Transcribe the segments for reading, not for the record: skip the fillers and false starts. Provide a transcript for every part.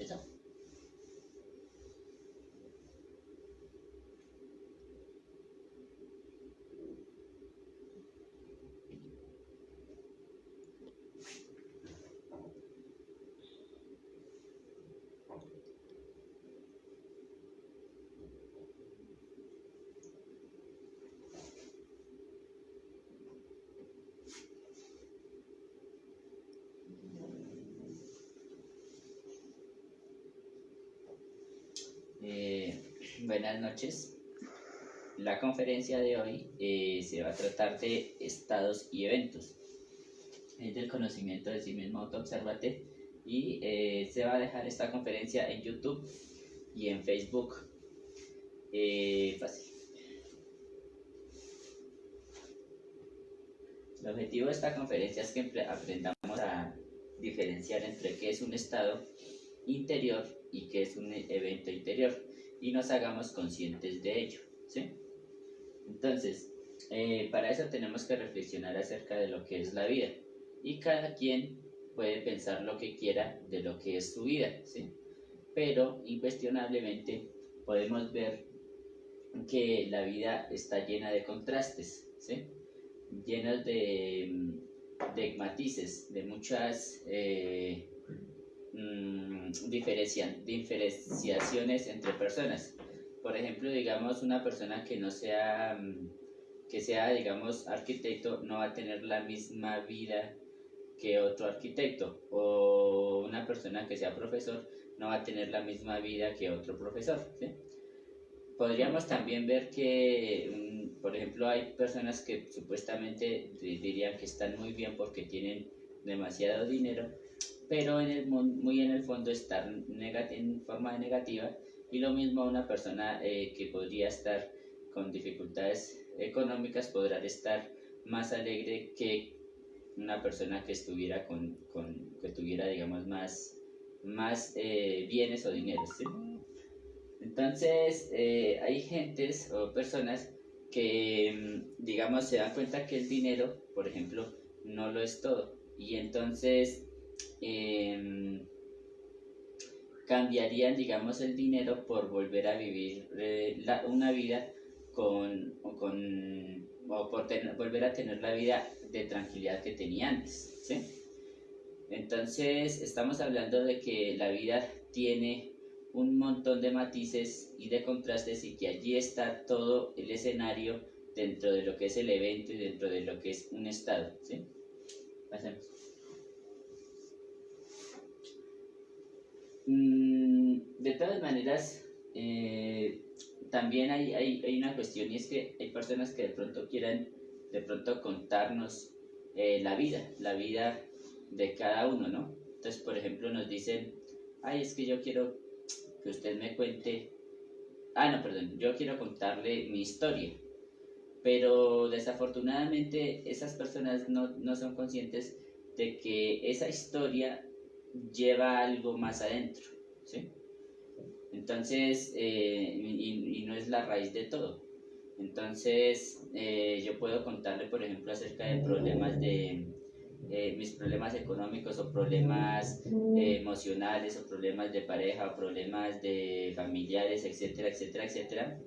Empezó. Buenas noches. La conferencia de hoy se va a tratar de estados y eventos. Es del conocimiento de sí mismo, autoobsérvate. Y se va a dejar esta conferencia en YouTube y en Facebook. Fácil. El objetivo de esta conferencia es que aprendamos a diferenciar entre qué es un estado interior y qué es un evento interior y nos hagamos conscientes de ello, ¿sí? Entonces, para eso tenemos que reflexionar acerca de lo que es la vida y cada quien puede pensar lo que quiera de lo que es su vida, ¿sí? Pero incuestionablemente podemos ver que la vida está llena de contrastes, ¿sí? Llenos de matices, de muchas diferenciaciones entre personas. Por ejemplo, digamos, una persona que no sea, que sea, digamos, arquitecto, no va a tener la misma vida que otro arquitecto, o una persona que sea profesor no va a tener la misma vida que otro profesor, ¿sí? Podríamos también ver que, por ejemplo, hay personas que supuestamente dirían que están muy bien porque tienen demasiado dinero, pero muy en el fondo están en forma negativa, y lo mismo una persona que podría estar con dificultades económicas podrá estar más alegre que una persona que estuviera que tuviera, digamos, más bienes o dinero, ¿sí? Entonces, hay gentes o personas que, digamos, se dan cuenta que el dinero, por ejemplo, no lo es todo. Y entonces cambiarían, digamos, el dinero por volver a vivir una vida volver a tener la vida de tranquilidad que tenía antes, ¿sí? Entonces, estamos hablando de que la vida tiene un montón de matices y de contrastes y que allí está todo el escenario dentro de lo que es el evento y dentro de lo que es un estado, ¿sí? Pasemos. De todas maneras, también hay una cuestión, y es que hay personas que de pronto quieran de pronto contarnos la vida de cada uno, ¿no? Entonces, por ejemplo, nos dicen, ay, es que yo quiero que usted me cuente, no, perdón, yo quiero contarle mi historia, pero desafortunadamente esas personas no son conscientes de que esa historia lleva algo más adentro, ¿sí? Entonces, y no es la raíz de todo. Entonces, yo puedo contarle, por ejemplo, acerca de problemas mis problemas económicos o problemas emocionales o problemas de pareja o problemas de familiares, etcétera, etcétera, etcétera.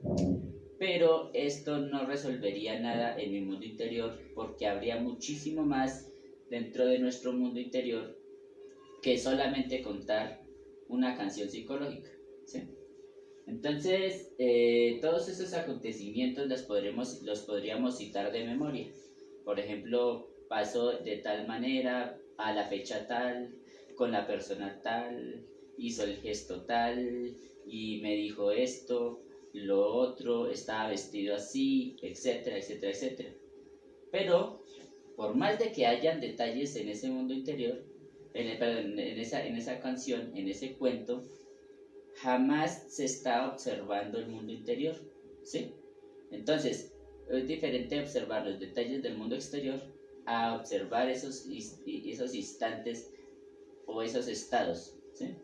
Pero esto no resolvería nada en mi mundo interior, porque habría muchísimo más dentro de nuestro mundo interior que solamente contar una canción psicológica, ¿sí? Entonces, todos esos acontecimientos los podríamos citar de memoria. Por ejemplo, pasó de tal manera, a la fecha tal, con la persona tal, hizo el gesto tal, y me dijo esto, lo otro, estaba vestido así, etcétera, etcétera, etcétera. Pero, por más de que hayan detalles en ese mundo interior, en esa canción, en ese cuento, jamás se está observando el mundo interior, ¿sí? Entonces, es diferente observar los detalles del mundo exterior a observar esos instantes o esos estados, ¿sí?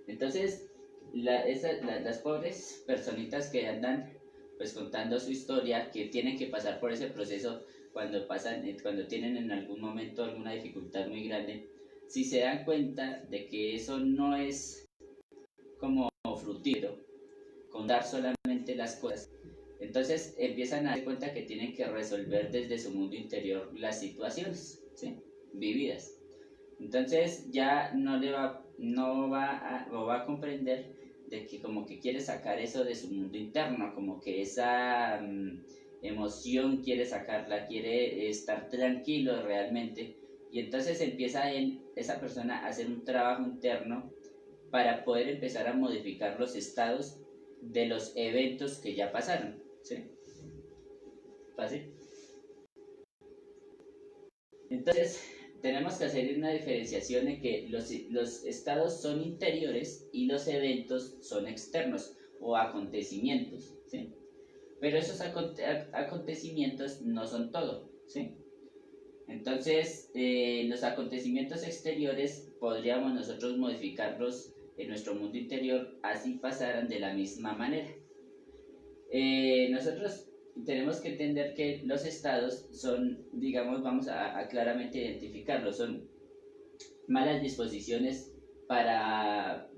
Entonces, las pobres personitas que andan pues contando su historia, que tienen que pasar por ese proceso cuando tienen en algún momento alguna dificultad muy grande, si se dan cuenta de que eso no es como fructífero, contar solamente las cosas, entonces empiezan a dar cuenta que tienen que resolver desde su mundo interior las situaciones, ¿sí? Vividas. Entonces ya no va a, o va a comprender de que como que quiere sacar eso de su mundo interno, como que esa emoción quiere sacarla, quiere estar tranquilo realmente. Y entonces empieza esa persona a hacer un trabajo interno para poder empezar a modificar los estados de los eventos que ya pasaron. ¿Sí? ¿Fácil? Entonces, tenemos que hacer una diferenciación en que los estados son interiores y los eventos son externos o acontecimientos, ¿sí? Pero esos acontecimientos no son todo, ¿sí? Entonces, los acontecimientos exteriores podríamos nosotros modificarlos en nuestro mundo interior así pasaran de la misma manera. Nosotros tenemos que entender que los estados son, digamos, vamos a claramente identificarlos, son malas disposiciones para,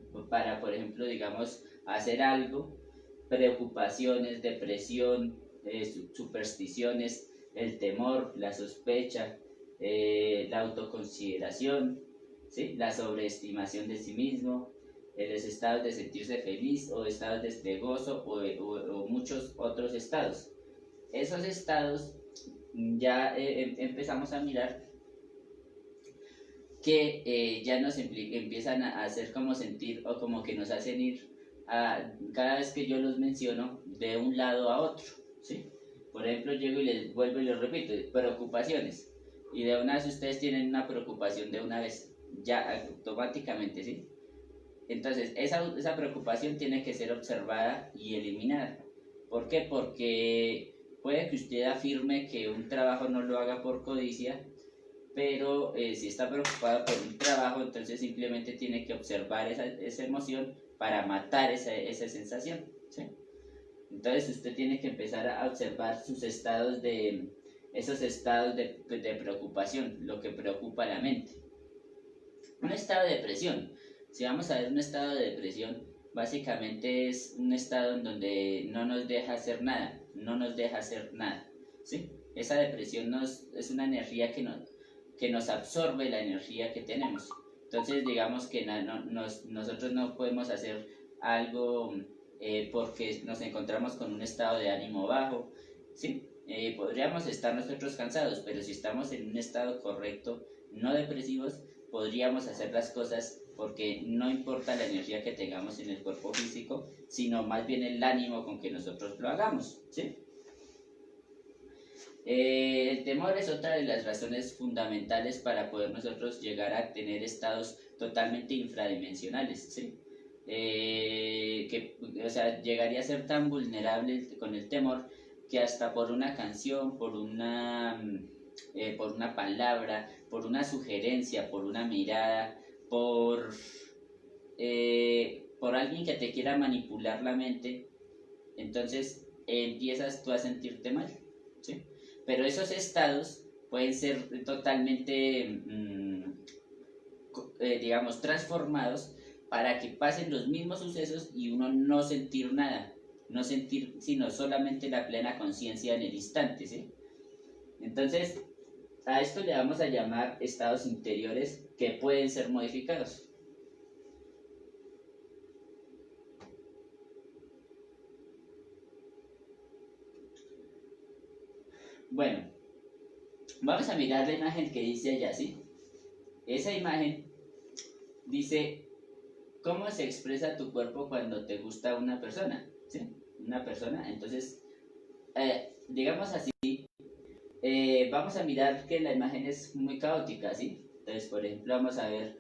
por ejemplo, digamos, hacer algo, preocupaciones, depresión, supersticiones, el temor, la sospecha, la autoconsideración, ¿sí? La sobreestimación de sí mismo, los estados de sentirse feliz o estados de gozo o muchos otros estados. Esos estados ya empezamos a mirar que ya nos empiezan a hacer como sentir o como que nos hacen ir cada vez que yo los menciono de un lado a otro, ¿sí? Por ejemplo, llego y les vuelvo y les repito, preocupaciones. Y de una vez ustedes tienen una preocupación de una vez, ya automáticamente, ¿sí? Entonces, esa preocupación tiene que ser observada y eliminada. ¿Por qué? Porque puede que usted afirme que un trabajo no lo haga por codicia, pero si está preocupado por un trabajo, entonces simplemente tiene que observar esa emoción para matar esa sensación, ¿sí? Entonces usted tiene que empezar a observar esos estados de preocupación, lo que preocupa a la mente. Un estado de depresión. Si vamos a ver un estado de depresión, básicamente es un estado en donde no nos deja hacer nada, no nos deja hacer nada, ¿sí? Esa depresión es una energía que nos absorbe la energía que tenemos. Entonces, digamos que nosotros no podemos hacer algo porque nos encontramos con un estado de ánimo bajo, ¿sí? Podríamos estar nosotros cansados, pero si estamos en un estado correcto, no depresivos, podríamos hacer las cosas porque no importa la energía que tengamos en el cuerpo físico, sino más bien el ánimo con que nosotros lo hagamos, ¿sí? El temor es otra de las razones fundamentales para poder nosotros llegar a tener estados totalmente infradimensionales, ¿sí? O sea, llegaría a ser tan vulnerable con el temor que hasta por una canción, por una palabra, por una sugerencia, por una mirada, por alguien que te quiera manipular la mente, entonces empiezas tú a sentirte mal, ¿sí? Pero esos estados pueden ser totalmente, digamos, transformados para que pasen los mismos sucesos y uno no sentir nada, no sentir sino solamente la plena conciencia en el instante, ¿sí? Entonces, a esto le vamos a llamar estados interiores que pueden ser modificados. Bueno, vamos a mirar la imagen que dice allá, ¿sí? Esa imagen dice cómo se expresa tu cuerpo cuando te gusta una persona, ¿sí? Una persona, entonces, digamos así, vamos a mirar que la imagen es muy caótica, ¿sí? Entonces, por ejemplo, vamos a ver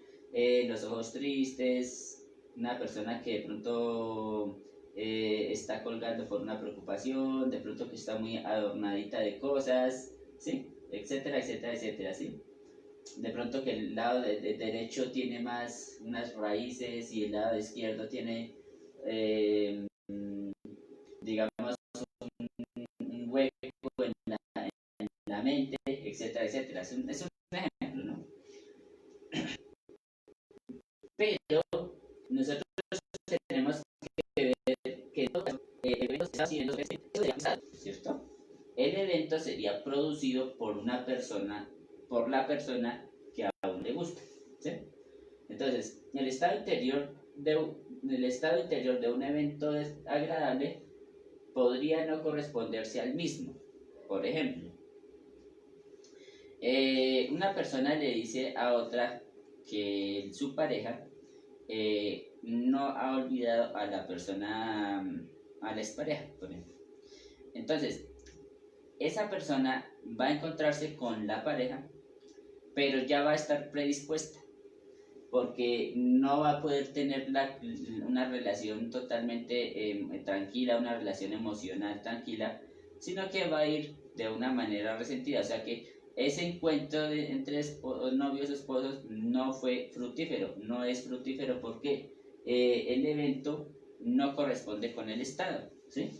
los ojos tristes, una persona que de pronto está colgando por una preocupación, de pronto que está muy adornadita de cosas, ¿sí? Etcétera, etcétera, etcétera, ¿sí? De pronto que el lado derecho tiene más unas raíces y el lado izquierdo tiene, digamos, un hueco en la mente, etcétera, etcétera. Es un ejemplo, ¿no? ¿cierto? El evento sería producido por una persona, por la persona que a uno le gusta, ¿sí? Entonces, el estado interior de un evento agradable podría no corresponderse al mismo. Por ejemplo, una persona le dice a otra que su pareja no ha olvidado a la persona, a la expareja, por ejemplo. Entonces, esa persona va a encontrarse con la pareja, pero ya va a estar predispuesta, porque no va a poder tener una relación totalmente tranquila, una relación emocional tranquila, sino que va a ir de una manera resentida. O sea que ese encuentro entre novios o esposos no fue fructífero, no es fructífero porque el evento no corresponde con el estado, ¿sí?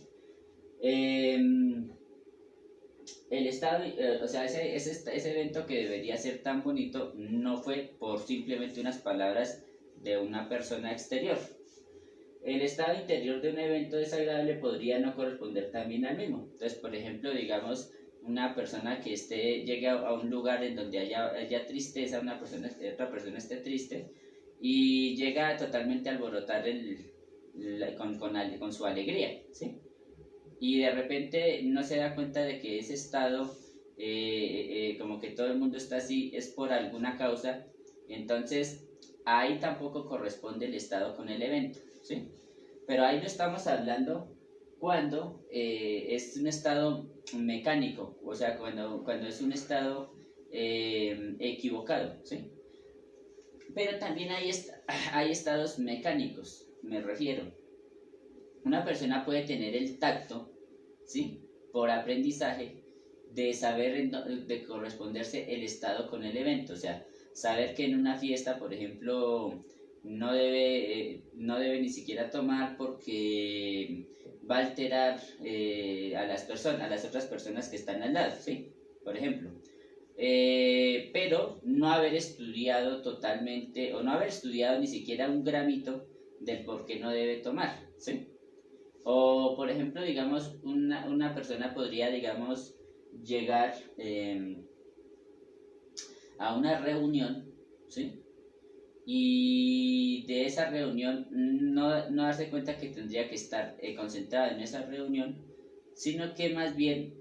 El estado, o sea, ese evento que debería ser tan bonito no fue por simplemente unas palabras de una persona exterior. El estado interior de un evento desagradable podría no corresponder también al mismo. Entonces, por ejemplo, digamos, una persona que llegue a un lugar en donde haya tristeza, otra persona esté triste y llega totalmente a alborotar con su alegría, ¿sí? Y de repente no se da cuenta de que ese estado, como que todo el mundo está así, es por alguna causa. Entonces ahí tampoco corresponde el estado con el evento, ¿sí? Pero ahí no estamos hablando cuando es un estado mecánico, o sea, cuando es un estado equivocado, ¿sí? Pero también hay estados mecánicos, me refiero. Una persona puede tener el tacto, ¿sí? Por aprendizaje, de saber de corresponderse el estado con el evento. O sea, saber que en una fiesta, por ejemplo, no debe ni siquiera tomar porque va a alterar a las otras personas que están al lado, ¿sí? Por ejemplo. Pero no haber estudiado totalmente, o no haber estudiado ni siquiera un gramito del por qué no debe tomar, ¿sí? O, por ejemplo, digamos, una persona podría, digamos, llegar a una reunión, ¿sí? Y de esa reunión no darse cuenta que tendría que estar concentrada en esa reunión, sino que más bien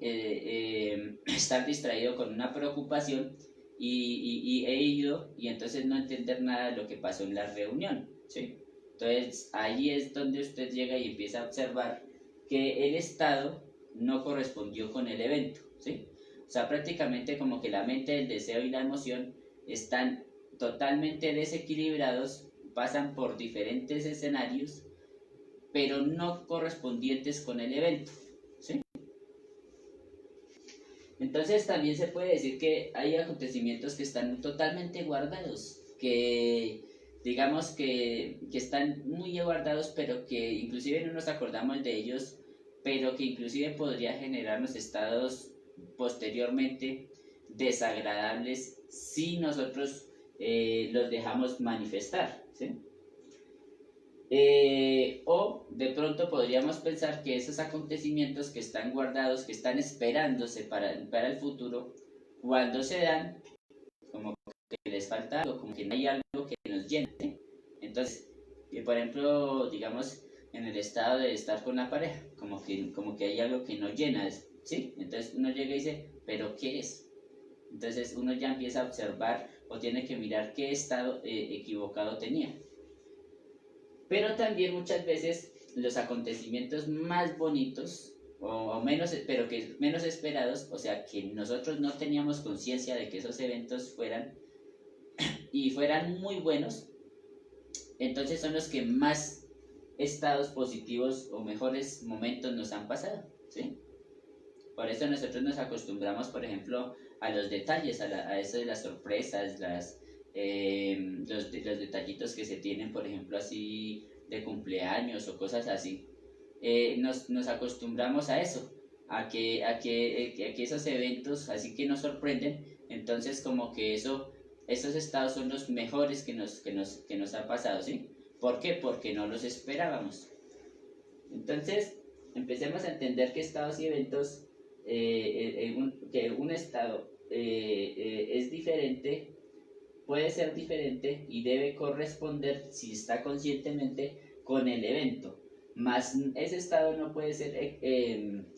estar distraído con una preocupación y he ido y entonces no entender nada de lo que pasó en la reunión, ¿sí? Entonces ahí es donde usted llega y empieza a observar que el estado no correspondió con el evento, ¿sí? O sea, prácticamente como que la mente, el deseo y la emoción están totalmente desequilibrados, pasan por diferentes escenarios, pero no correspondientes con el evento, ¿sí? Entonces también se puede decir que hay acontecimientos que están totalmente guardados, que digamos que están muy guardados, pero que inclusive no nos acordamos de ellos, pero que inclusive podría generarnos estados posteriormente desagradables si nosotros los dejamos manifestar, ¿sí? O de pronto podríamos pensar que esos acontecimientos que están guardados, que están esperándose para el futuro, cuando se dan, como que les falta algo, como que no hay algo que nos llene, ¿sí? Entonces, por ejemplo, digamos, en el estado de estar con la pareja, como que hay algo que nos llena, ¿sí? Entonces uno llega y dice, ¿pero qué es? Entonces uno ya empieza a observar o tiene que mirar qué estado equivocado tenía. Pero también muchas veces los acontecimientos más bonitos o menos, pero que menos esperados, o sea, que nosotros no teníamos conciencia de que esos eventos fueran y fueran muy buenos, entonces son los que más estados positivos o mejores momentos nos han pasado, ¿sí? Por eso nosotros nos acostumbramos, por ejemplo, a los detalles, a eso de las sorpresas, los detallitos que se tienen, por ejemplo, así de cumpleaños o cosas así. Nos acostumbramos a eso, a que esos eventos así que nos sorprenden, entonces como que esos estados son los mejores que nos ha pasado, ¿sí? ¿Por qué? Porque no los esperábamos. Entonces, empecemos a entender que estados y eventos, que un estado es diferente, puede ser diferente y debe corresponder, si está conscientemente, con el evento. Más ese estado no puede ser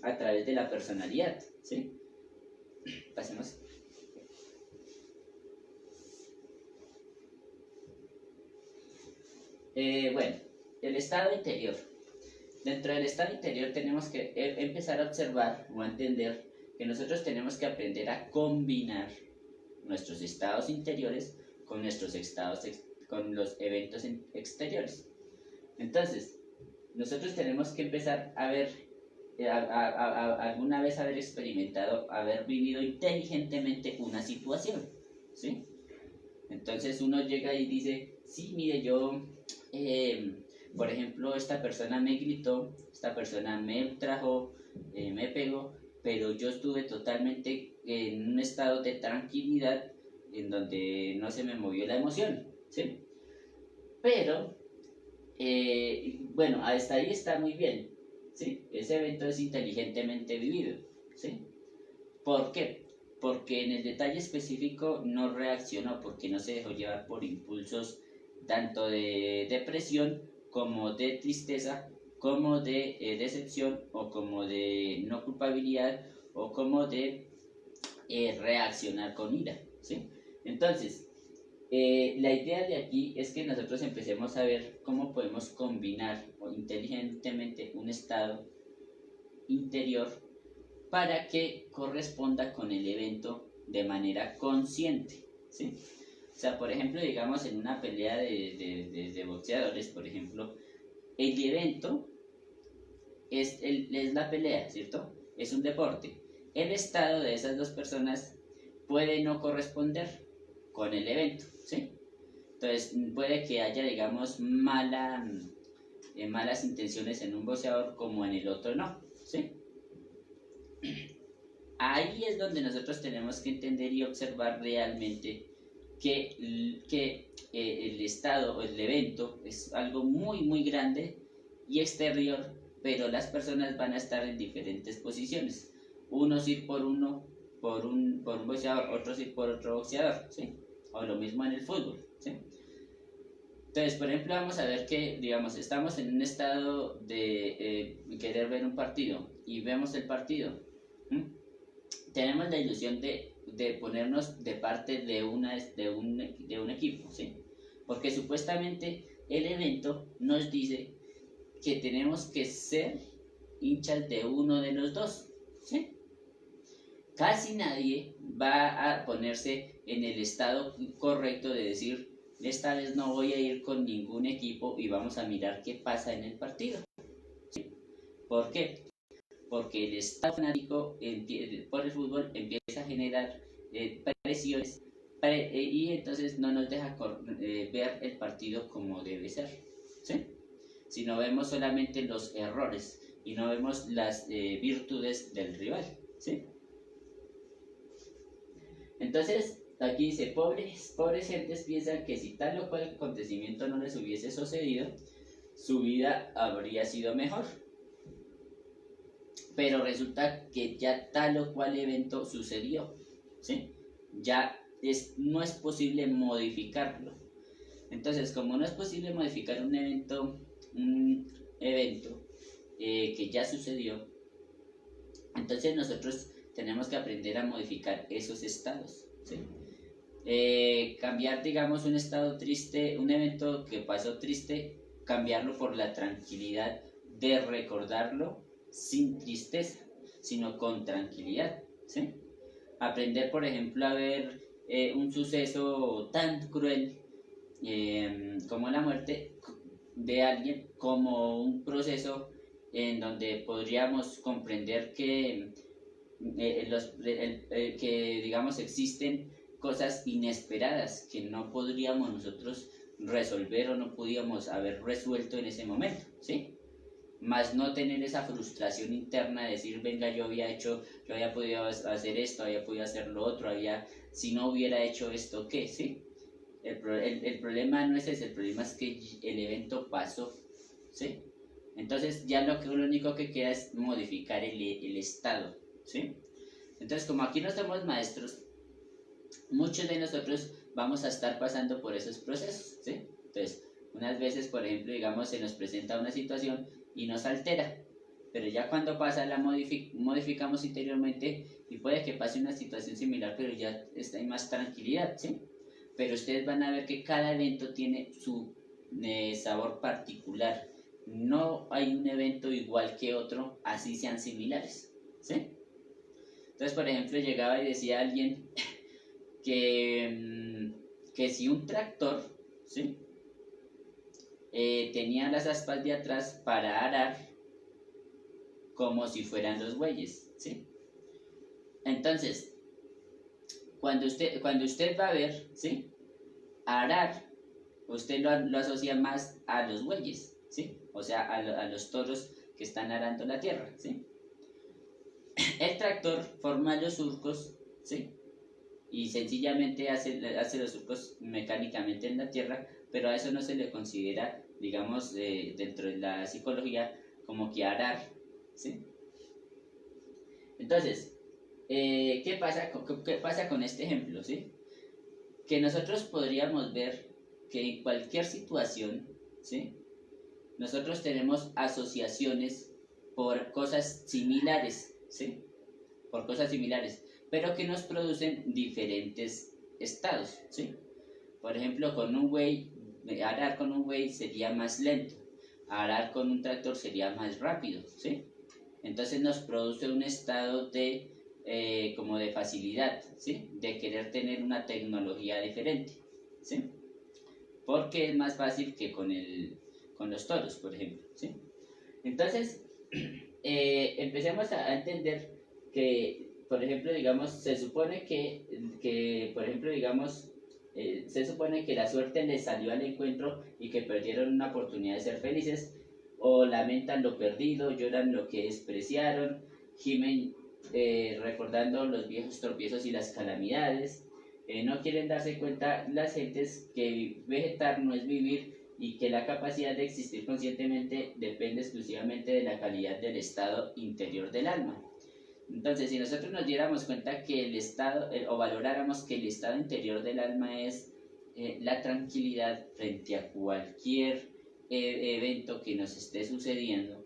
a través de la personalidad, ¿sí? Pasemos. Bueno, el estado interior. Dentro del estado interior tenemos que empezar a observar o a entender que nosotros tenemos que aprender a combinar nuestros estados interiores con nuestros estados, con los eventos exteriores. Entonces, nosotros tenemos que empezar a ver, alguna vez haber experimentado, haber vivido inteligentemente una situación, ¿sí? Entonces uno llega y dice, sí, mire, yo, por ejemplo, esta persona me gritó, esta persona me trajo, me pegó, pero yo estuve totalmente en un estado de tranquilidad en donde no se me movió la emoción, ¿sí? Pero, bueno, hasta ahí está muy bien, ¿sí? Ese evento es inteligentemente vivido, ¿sí? ¿Por qué? Porque en el detalle específico no reaccionó, porque no se dejó llevar por impulsos tanto de depresión como de tristeza, como de decepción, o como de no culpabilidad, o como de reaccionar con ira, ¿sí? Entonces, la idea de aquí es que nosotros empecemos a ver cómo podemos combinar inteligentemente un estado interior para que corresponda con el evento de manera consciente, ¿sí? O sea, por ejemplo, digamos en una pelea de boxeadores, por ejemplo, el evento es la pelea, ¿cierto? Es un deporte. El estado de esas dos personas puede no corresponder con el evento, ¿sí? Entonces, puede que haya, digamos, malas intenciones en un boxeador como en el otro no, ¿sí? Ahí es donde nosotros tenemos que entender y observar realmente que el estado o el evento es algo muy, muy grande y exterior, pero las personas van a estar en diferentes posiciones. Unos ir por un boxeador, otros ir por otro boxeador, ¿sí? O lo mismo en el fútbol, ¿sí? Entonces, por ejemplo, vamos a ver que, digamos, estamos en un estado de querer ver un partido y vemos el partido. Tenemos la ilusión de ponernos de parte de un equipo, ¿sí? Porque supuestamente el evento nos dice que tenemos que ser hinchas de uno de los dos, ¿sí? Casi nadie va a ponerse en el estado correcto de decir, esta vez no voy a ir con ningún equipo y vamos a mirar qué pasa en el partido, ¿sí? ¿Por qué? Porque el estado fanático por el fútbol empieza a generar presiones y entonces no nos deja ver el partido como debe ser, ¿sí? Si no vemos solamente los errores y no vemos las virtudes del rival, ¿sí? Entonces, aquí dice, pobres gentes piensan que si tal o cual acontecimiento no les hubiese sucedido, su vida habría sido mejor. Pero resulta que ya tal o cual evento sucedió, ¿sí? Ya no es posible modificarlo. Entonces, como no es posible modificar un evento que ya sucedió, entonces nosotros tenemos que aprender a modificar esos estados, ¿sí? Cambiar, digamos, un estado triste, un evento que pasó triste, cambiarlo por la tranquilidad de recordarlo sin tristeza, sino con tranquilidad, ¿sí? Aprender, por ejemplo, a ver un suceso tan cruel como la muerte de alguien como un proceso en donde podríamos comprender que, que digamos, existen cosas inesperadas que no podríamos nosotros resolver o no podíamos haber resuelto en ese momento, ¿sí? Más no tener esa frustración interna de decir, venga, yo había podido hacer esto, había podido hacer lo otro, si no hubiera hecho esto, ¿qué? ¿Sí? El problema no es ese, el problema es que el evento pasó, ¿sí? Entonces ya lo único que queda es modificar el estado, ¿sí? Entonces como aquí no somos maestros, muchos de nosotros vamos a estar pasando por esos procesos, ¿sí? Entonces, unas veces, por ejemplo, digamos, se nos presenta una situación y nos altera, pero ya cuando pasa la modificamos interiormente y puede que pase una situación similar, pero ya está en más tranquilidad, ¿sí? Pero ustedes van a ver que cada evento tiene su sabor particular. No hay un evento igual que otro, así sean similares, ¿sí? Entonces, por ejemplo, llegaba y decía alguien que si un tractor, ¿sí? Tenía las aspas de atrás para arar como si fueran los bueyes, ¿sí? Entonces, cuando usted va a ver, ¿sí? Arar, usted lo asocia más a los bueyes, ¿sí? O sea, a los toros que están arando la tierra, ¿sí? El tractor forma los surcos, ¿sí? Y sencillamente hace los surcos mecánicamente en la tierra, pero a eso no se le considera, digamos, dentro de la psicología, como que arar, ¿sí? Entonces, ¿qué pasa con este ejemplo, ¿sí? Que nosotros podríamos ver que en cualquier situación, ¿sí? Nosotros tenemos asociaciones por cosas similares, ¿sí? Por cosas similares, pero que nos producen diferentes estados, ¿sí? Por ejemplo, con un buey, arar con un buey sería más lento, arar con un tractor sería más rápido, ¿sí? Entonces nos produce un estado de, como de facilidad, ¿sí? De querer tener una tecnología diferente, ¿sí? Porque es más fácil que con los toros, por ejemplo, ¿sí? Entonces, empecemos a entender que, por ejemplo, digamos, se supone por ejemplo, digamos, se supone que la suerte les salió al encuentro y que perdieron una oportunidad de ser felices, o lamentan lo perdido, lloran lo que despreciaron, gimen recordando los viejos tropiezos y las calamidades, no quieren darse cuenta las gentes que vegetar no es vivir y que la capacidad de existir conscientemente depende exclusivamente de la calidad del estado interior del alma. Entonces, si nosotros nos diéramos cuenta que el estado, o valoráramos que el estado interior del alma es la tranquilidad frente a cualquier evento que nos esté sucediendo,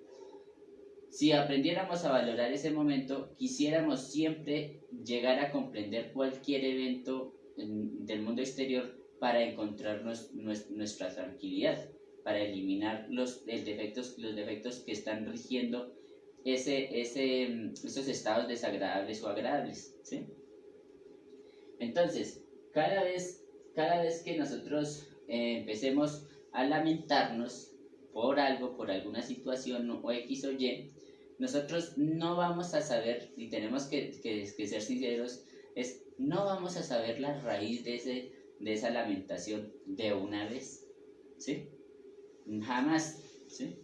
si aprendiéramos a valorar ese momento, quisiéramos siempre llegar a comprender cualquier evento del mundo exterior para encontrarnos nuestra tranquilidad, para eliminar los defectos que están rigiendo esos estados desagradables o agradables, ¿sí? Entonces, cada vez que nosotros empecemos a lamentarnos por algo, por alguna situación o X o Y, nosotros no vamos a saber, y tenemos que ser sinceros, no vamos a saber la raíz de esa lamentación de una vez, ¿sí? Jamás, ¿sí?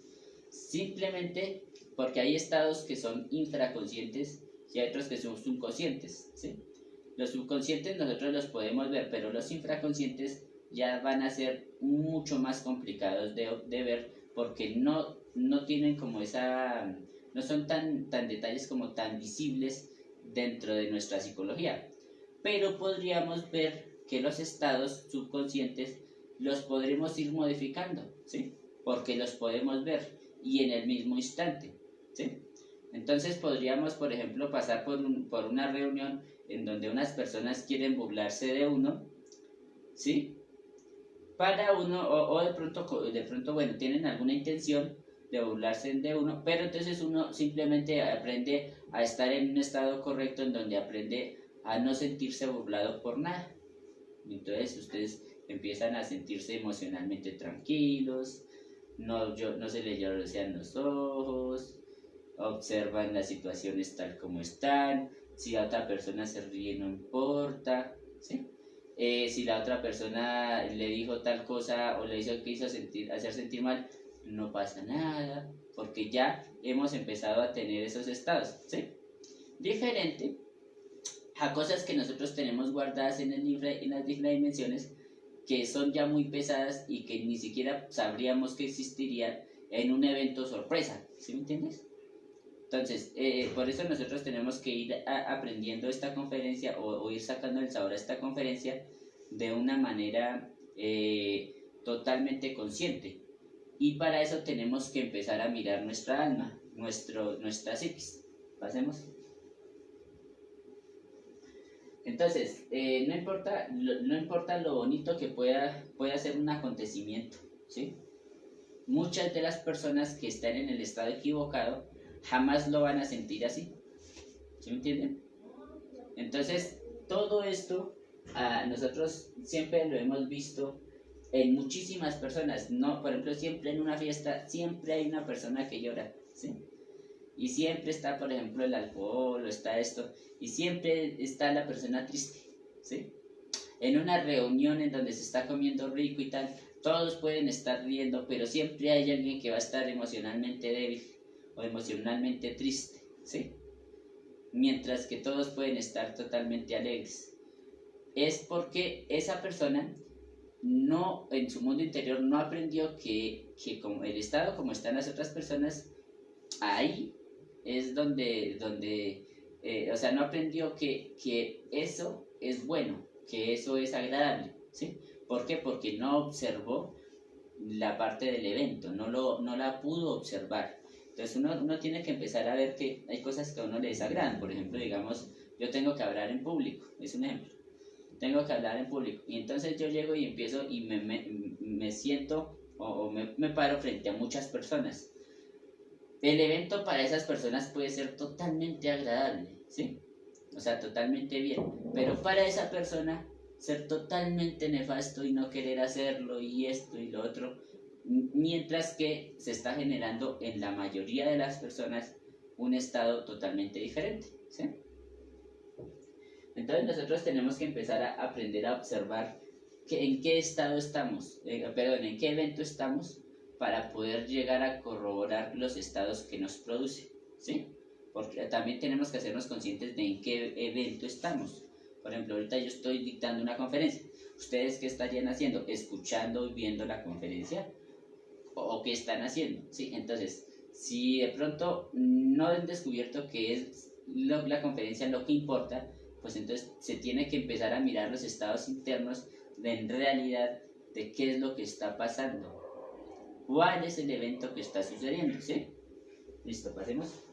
Simplemente porque hay estados que son infraconscientes y hay otros que son subconscientes, ¿sí? Los subconscientes nosotros los podemos ver, pero los infraconscientes ya van a ser mucho más complicados de ver porque no tienen como esa, no son tan detalles como tan visibles dentro de nuestra psicología. Pero podríamos ver que los estados subconscientes los podremos ir modificando, ¿sí? Porque los podemos ver y en el mismo instante, ¿sí? Entonces podríamos, por ejemplo, pasar por una reunión en donde unas personas quieren burlarse de uno, ¿sí? Para uno, o de pronto, bueno, tienen alguna intención de burlarse de uno, pero entonces uno simplemente aprende a estar en un estado correcto en donde aprende a no sentirse burlado por nada. Entonces ustedes empiezan a sentirse emocionalmente tranquilos, no se les lloran los ojos, observan las situaciones tal como están, si la otra persona se ríe no importa, ¿sí? Si la otra persona le dijo tal cosa o le quiso hacer sentir mal, no pasa nada, porque ya hemos empezado a tener esos estados, ¿sí? Diferente a cosas que nosotros tenemos guardadas en las dimensiones que son ya muy pesadas y que ni siquiera sabríamos que existirían en un evento sorpresa, ¿sí me entiendes? Entonces, por eso nosotros tenemos que ir aprendiendo esta conferencia o ir sacando el sabor a esta conferencia de una manera totalmente consciente. Y para eso tenemos que empezar a mirar nuestra alma, nuestra psiquis. Pasemos. Entonces, no importa lo bonito que pueda ser un acontecimiento, ¿sí? Muchas de las personas que están en el estado equivocado jamás lo van a sentir así, ¿sí me entienden? Entonces, todo esto nosotros siempre lo hemos visto en muchísimas personas, ¿no? Por ejemplo, siempre en una fiesta, siempre hay una persona que llora, ¿sí? Y siempre está, por ejemplo, el alcohol o está esto, y siempre está la persona triste, ¿sí? En una reunión en donde se está comiendo rico y tal, todos pueden estar riendo, pero siempre hay alguien que va a estar emocionalmente débil o emocionalmente triste, ¿sí? Mientras que todos pueden estar totalmente alegres. Es porque esa persona no, en su mundo interior, no aprendió que como el estado como están las otras personas, ahí es donde o sea, no aprendió que eso es bueno, que eso es agradable, ¿sí? ¿Por qué? Porque no observó la parte del evento, no la pudo observar. Entonces uno tiene que empezar a ver que hay cosas que a uno le desagradan. Por ejemplo, digamos, yo tengo que hablar en público, es un ejemplo. Tengo que hablar en público y entonces yo llego y empiezo y me siento o me paro frente a muchas personas. El evento para esas personas puede ser totalmente agradable, ¿sí? O sea, totalmente bien. Pero para esa persona ser totalmente nefasto y no querer hacerlo y esto y lo otro, mientras que se está generando en la mayoría de las personas un estado totalmente diferente, ¿sí? Entonces nosotros tenemos que empezar a aprender a observar en qué estado estamos, en qué evento estamos para poder llegar a corroborar los estados que nos producen, ¿sí? Porque también tenemos que hacernos conscientes de en qué evento estamos. Por ejemplo, ahorita yo estoy dictando una conferencia. ¿Ustedes qué estarían haciendo? ¿Escuchando y viendo la conferencia? ¿O qué están haciendo? ¿Sí? Entonces, si de pronto no han descubierto que es la conferencia lo que importa, pues entonces se tiene que empezar a mirar los estados internos de en realidad de qué es lo que está pasando. ¿Cuál es el evento que está sucediendo? ¿Sí? Listo, pasemos.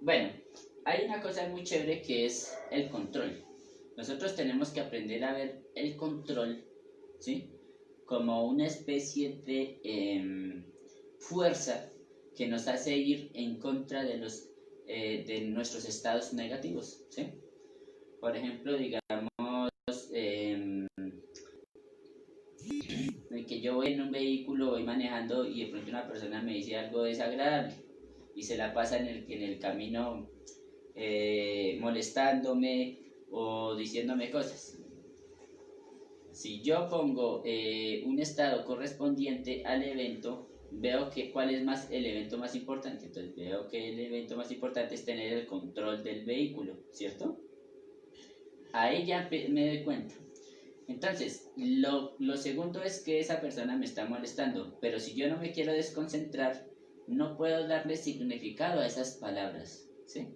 Bueno, hay una cosa muy chévere que es el control. Nosotros tenemos que aprender a ver el control, ¿sí? Como una especie de fuerza que nos hace ir en contra de nuestros estados negativos, ¿sí? Por ejemplo, digamos, que yo voy en un vehículo, voy manejando y de pronto una persona me dice algo desagradable y se la pasa en el camino molestándome o diciéndome cosas. Si yo pongo un estado correspondiente al evento, veo cuál es el evento más importante. Entonces veo que el evento más importante es tener el control del vehículo, ¿cierto? Ahí ya me doy cuenta. Entonces, lo segundo es que esa persona me está molestando, pero si yo no me quiero desconcentrar, no puedo darle significado a esas palabras, ¿sí?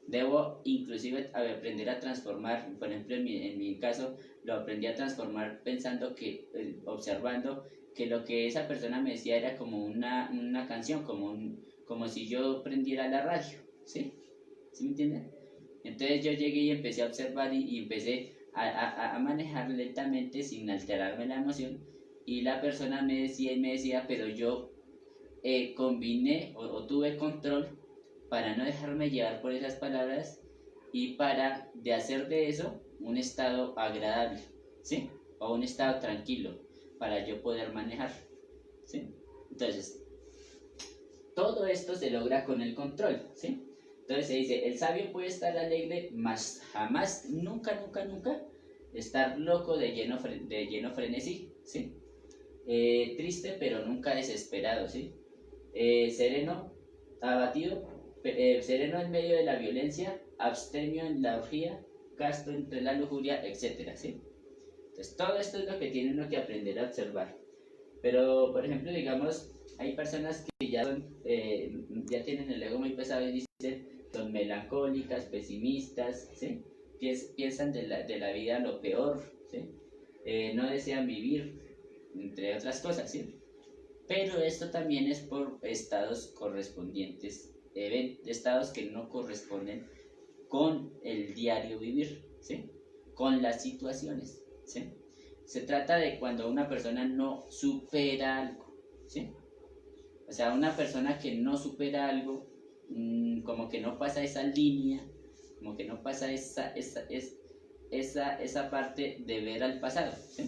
Debo inclusive aprender a transformar, por ejemplo en mi caso, lo aprendí a transformar pensando observando que lo que esa persona me decía era como una canción, como si yo prendiera la radio, ¿sí? ¿Sí me entienden? Entonces yo llegué y empecé a observar y empecé a manejar lentamente sin alterarme la emoción y la persona me decía, pero yo combiné o tuve control para no dejarme llevar por esas palabras y para de hacer de eso un estado agradable, ¿sí? O un estado tranquilo para yo poder manejar, ¿sí? Entonces, todo esto se logra con el control, ¿sí? Entonces se dice, el sabio puede estar alegre, mas jamás, nunca estar loco de lleno frenesí, ¿sí? Triste pero nunca desesperado, ¿sí? Sereno, abatido, sereno en medio de la violencia, abstemio en la orgía, casto entre la lujuria, etc., ¿sí? Entonces, todo esto es lo que tiene uno que aprender a observar. Pero, por ejemplo, digamos, hay personas que ya tienen el ego muy pesado y dicen, son melancólicas, pesimistas, ¿sí? Piensan de la vida lo peor, ¿sí? No desean vivir, entre otras cosas, ¿sí? Pero esto también es por estados correspondientes, estados que no corresponden con el diario vivir, ¿sí? Con las situaciones, ¿sí? Se trata de cuando una persona no supera algo, ¿sí? O sea, una persona que no supera algo, como que no pasa esa línea, como que no pasa esa parte de ver al pasado, ¿sí?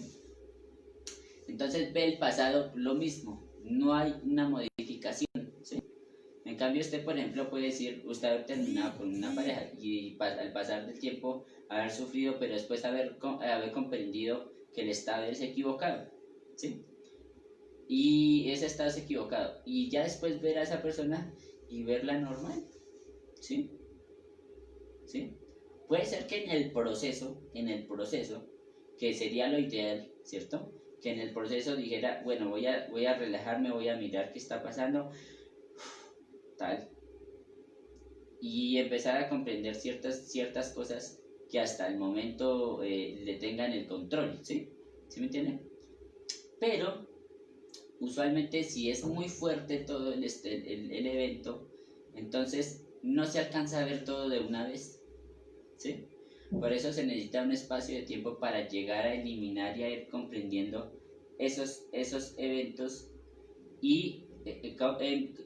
Entonces ve el pasado lo mismo, no hay una modificación, ¿sí? En cambio, usted, por ejemplo, puede decir, usted ha terminado con una pareja y al pasar del tiempo haber sufrido, pero después haber comprendido que el estado es equivocado, ¿sí? Y ese estado es equivocado. Y ya después ver a esa persona y verla normal, ¿sí? ¿Sí? Puede ser que en el proceso, que sería lo ideal, ¿cierto? Que en el proceso dijera, bueno, voy a relajarme, voy a mirar qué está pasando, tal, y empezar a comprender ciertas cosas que hasta el momento le tengan el control, ¿sí? ¿Sí me entienden? Pero usualmente si es muy fuerte todo el evento, entonces no se alcanza a ver todo de una vez, ¿sí? Por eso se necesita un espacio de tiempo para llegar a eliminar y a ir comprendiendo esos eventos y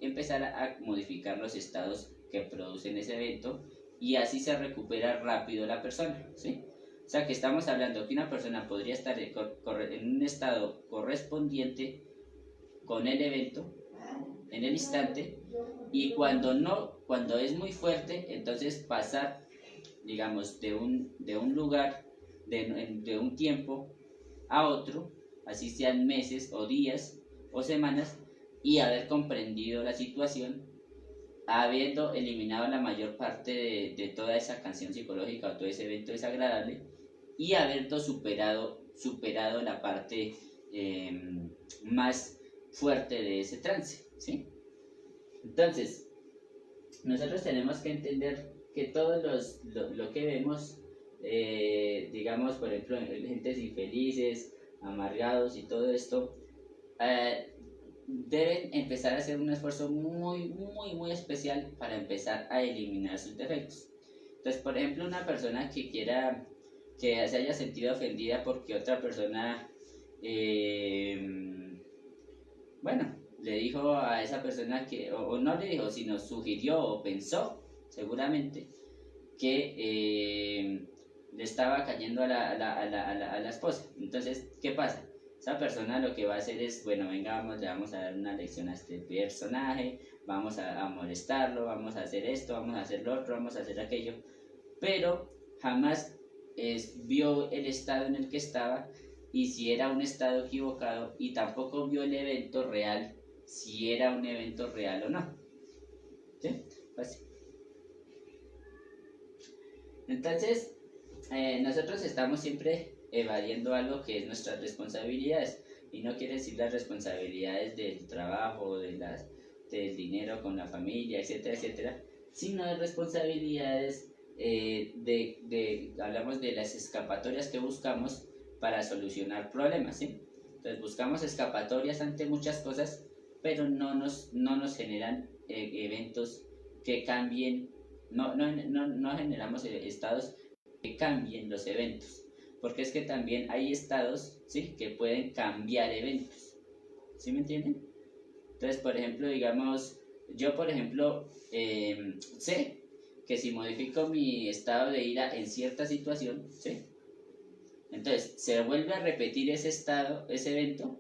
empezar a modificar los estados que producen ese evento, y así se recupera rápido la persona, ¿sí? O sea que estamos hablando que una persona podría estar en un estado correspondiente con el evento, en el instante, y cuando es muy fuerte, entonces pasar, digamos, de un lugar, de un tiempo a otro, así sean meses o días o semanas, y haber comprendido la situación, habiendo eliminado la mayor parte de toda esa canción psicológica o todo ese evento desagradable, y habiendo superado la parte más fuerte de ese trance, ¿sí? Entonces, nosotros tenemos que entender que todos lo que vemos, digamos, por ejemplo, gentes infelices, amargados y todo esto, deben empezar a hacer un esfuerzo muy, muy, muy especial para empezar a eliminar sus defectos. Entonces, por ejemplo, una persona que se haya sentido ofendida porque otra persona, bueno, le dijo a esa persona o no le dijo, sino sugirió o pensó, seguramente, que le estaba cayendo a la esposa. Entonces, ¿qué pasa? Esa persona lo que va a hacer es, bueno, venga, le vamos a dar una lección a este personaje, vamos a molestarlo, vamos a hacer esto, vamos a hacer lo otro, vamos a hacer aquello, pero jamás vio el estado en el que estaba y si era un estado equivocado, y tampoco vio el evento real, si era un evento real o no. ¿Sí? Así. Entonces, nosotros estamos siempre evadiendo algo que es nuestras responsabilidades, y no quiere decir las responsabilidades del trabajo, del dinero con la familia, etcétera, etcétera, sino de responsabilidades hablamos de las escapatorias que buscamos para solucionar problemas, ¿sí? Entonces buscamos escapatorias ante muchas cosas, pero no nos generan eventos que cambien, no generamos estados que cambien los eventos, porque es que también hay estados, ¿sí?, que pueden cambiar eventos, ¿sí me entienden? Entonces, por ejemplo, digamos, yo por ejemplo sé que si modifico mi estado de ira en cierta situación, ¿sí?, entonces se vuelve a repetir ese estado, ese evento,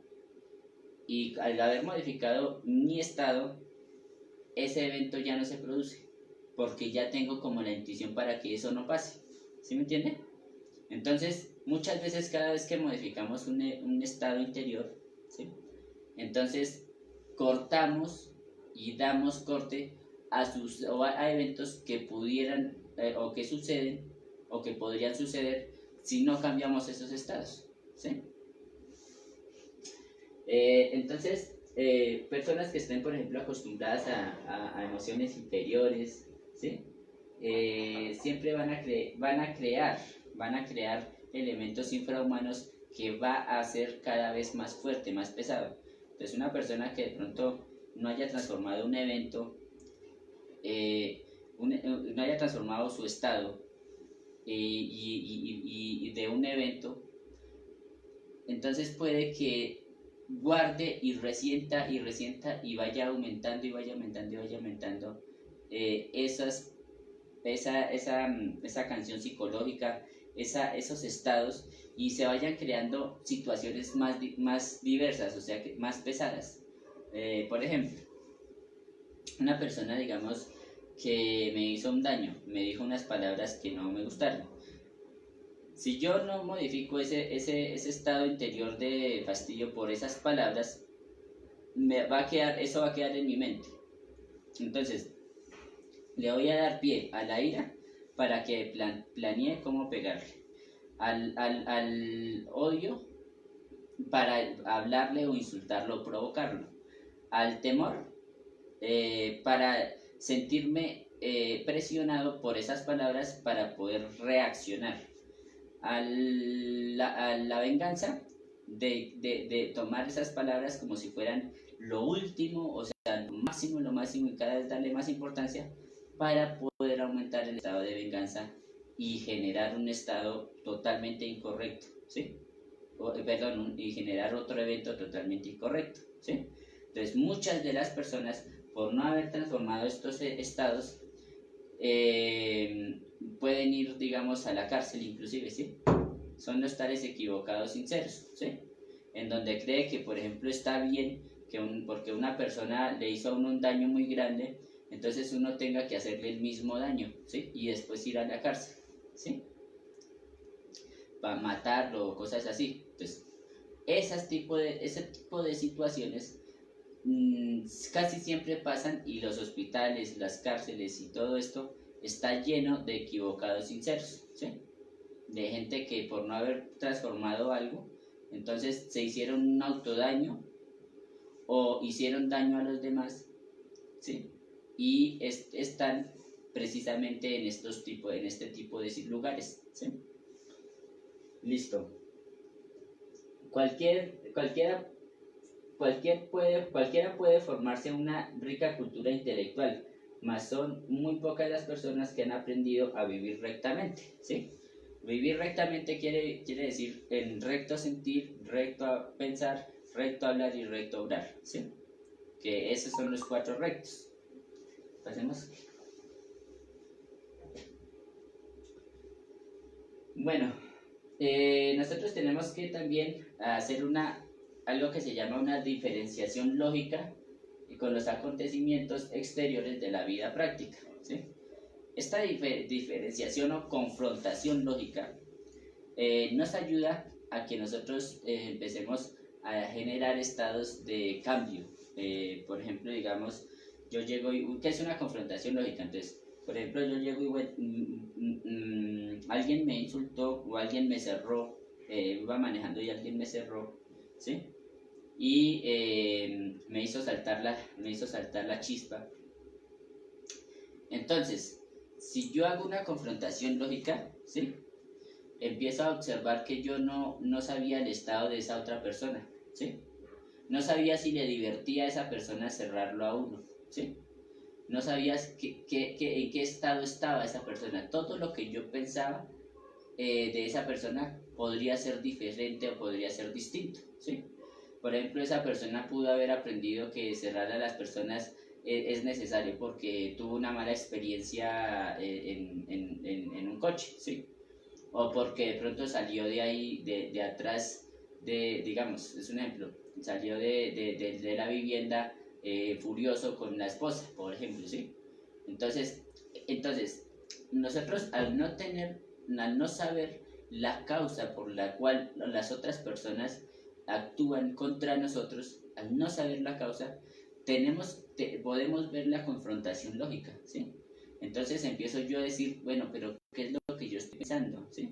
y al haber modificado mi estado, ese evento ya no se produce, porque ya tengo como la intuición para que eso no pase, ¿sí me entiende? Entonces, muchas veces cada vez que modificamos un estado interior, ¿sí?, entonces cortamos y damos corte a eventos que pudieran o que suceden o que podrían suceder si no cambiamos esos estados. ¿sí? Entonces, personas que estén, por ejemplo, acostumbradas a emociones inferiores, ¿sí? Siempre van a crear elementos infrahumanos que va a hacer cada vez más fuerte, más pesado. Entonces, una persona que de pronto no haya transformado un evento, no haya transformado su estado y de un evento, entonces puede que guarde y resienta y vaya aumentando y vaya aumentando y vaya aumentando esa canción psicológica, esos estados, y se vayan creando situaciones más diversas, o sea, más pesadas. Por ejemplo, una persona, digamos, que me hizo un daño, me dijo unas palabras que no me gustaron. Si yo no modifico ese estado interior de fastidio por esas palabras, eso va a quedar en mi mente. Entonces, le voy a dar pie a la ira para que planee cómo pegarle. Al odio, para hablarle o insultarlo o provocarlo. Al temor, para sentirme presionado por esas palabras para poder reaccionar. A la venganza, de tomar esas palabras como si fueran lo último, o sea, lo máximo y cada vez darle más importancia para poder aumentar el estado de venganza y generar un estado totalmente incorrecto, ¿sí? Y generar otro evento totalmente incorrecto, ¿sí? Entonces, muchas de las personas, por no haber transformado estos estados, pueden ir, digamos, a la cárcel inclusive, ¿sí? Son los tales equivocados sinceros, ¿sí? En donde cree que, por ejemplo, está bien que porque una persona le hizo a uno un daño muy grande, entonces uno tenga que hacerle el mismo daño, ¿sí? Y después ir a la cárcel, ¿sí? Para matarlo o cosas así. Entonces, ese tipo de situaciones casi siempre pasan, y los hospitales, las cárceles y todo esto está lleno de equivocados sinceros, ¿sí? De gente que por no haber transformado algo, entonces se hicieron un autodaño o hicieron daño a los demás, ¿sí? Y están precisamente en este tipo de lugares, ¿sí? Listo. Cualquiera puede formarse una rica cultura intelectual, mas son muy pocas las personas que han aprendido a vivir rectamente, ¿sí? Vivir rectamente quiere decir en recto sentir, recto pensar, recto hablar y recto obrar, ¿sí? Que esos son los 4 rectos. Pasemos. Bueno, nosotros tenemos que también hacer algo que se llama una diferenciación lógica con los acontecimientos exteriores de la vida práctica, ¿sí? Esta diferenciación o confrontación lógica nos ayuda a que nosotros empecemos a generar estados de cambio. Por ejemplo, digamos, yo llego y... ¿Qué es una confrontación lógica? Entonces, por ejemplo, yo llego y alguien me insultó o alguien me cerró, iba manejando y alguien me cerró, ¿sí? Y me hizo saltar la chispa. Entonces, si yo hago una confrontación lógica, ¿sí? Empiezo a observar que yo no sabía el estado de esa otra persona, ¿sí? No sabía si le divertía a esa persona cerrarlo a uno, ¿sí? No sabía en qué estado estaba esa persona. Todo lo que yo pensaba de esa persona podría ser diferente o podría ser distinto, ¿sí? Por ejemplo, esa persona pudo haber aprendido que cerrar a las personas es necesario porque tuvo una mala experiencia en un coche, ¿sí? O porque de pronto salió de ahí, de atrás, digamos, es un ejemplo, salió de la vivienda furioso con la esposa, por ejemplo, ¿sí? Entonces, nosotros al no saber la causa por la cual las otras personas actúan contra nosotros, al no saber la causa, podemos ver la confrontación lógica, ¿sí? Entonces empiezo yo a decir, bueno, pero ¿qué es lo que yo estoy pensando? ¿Sí?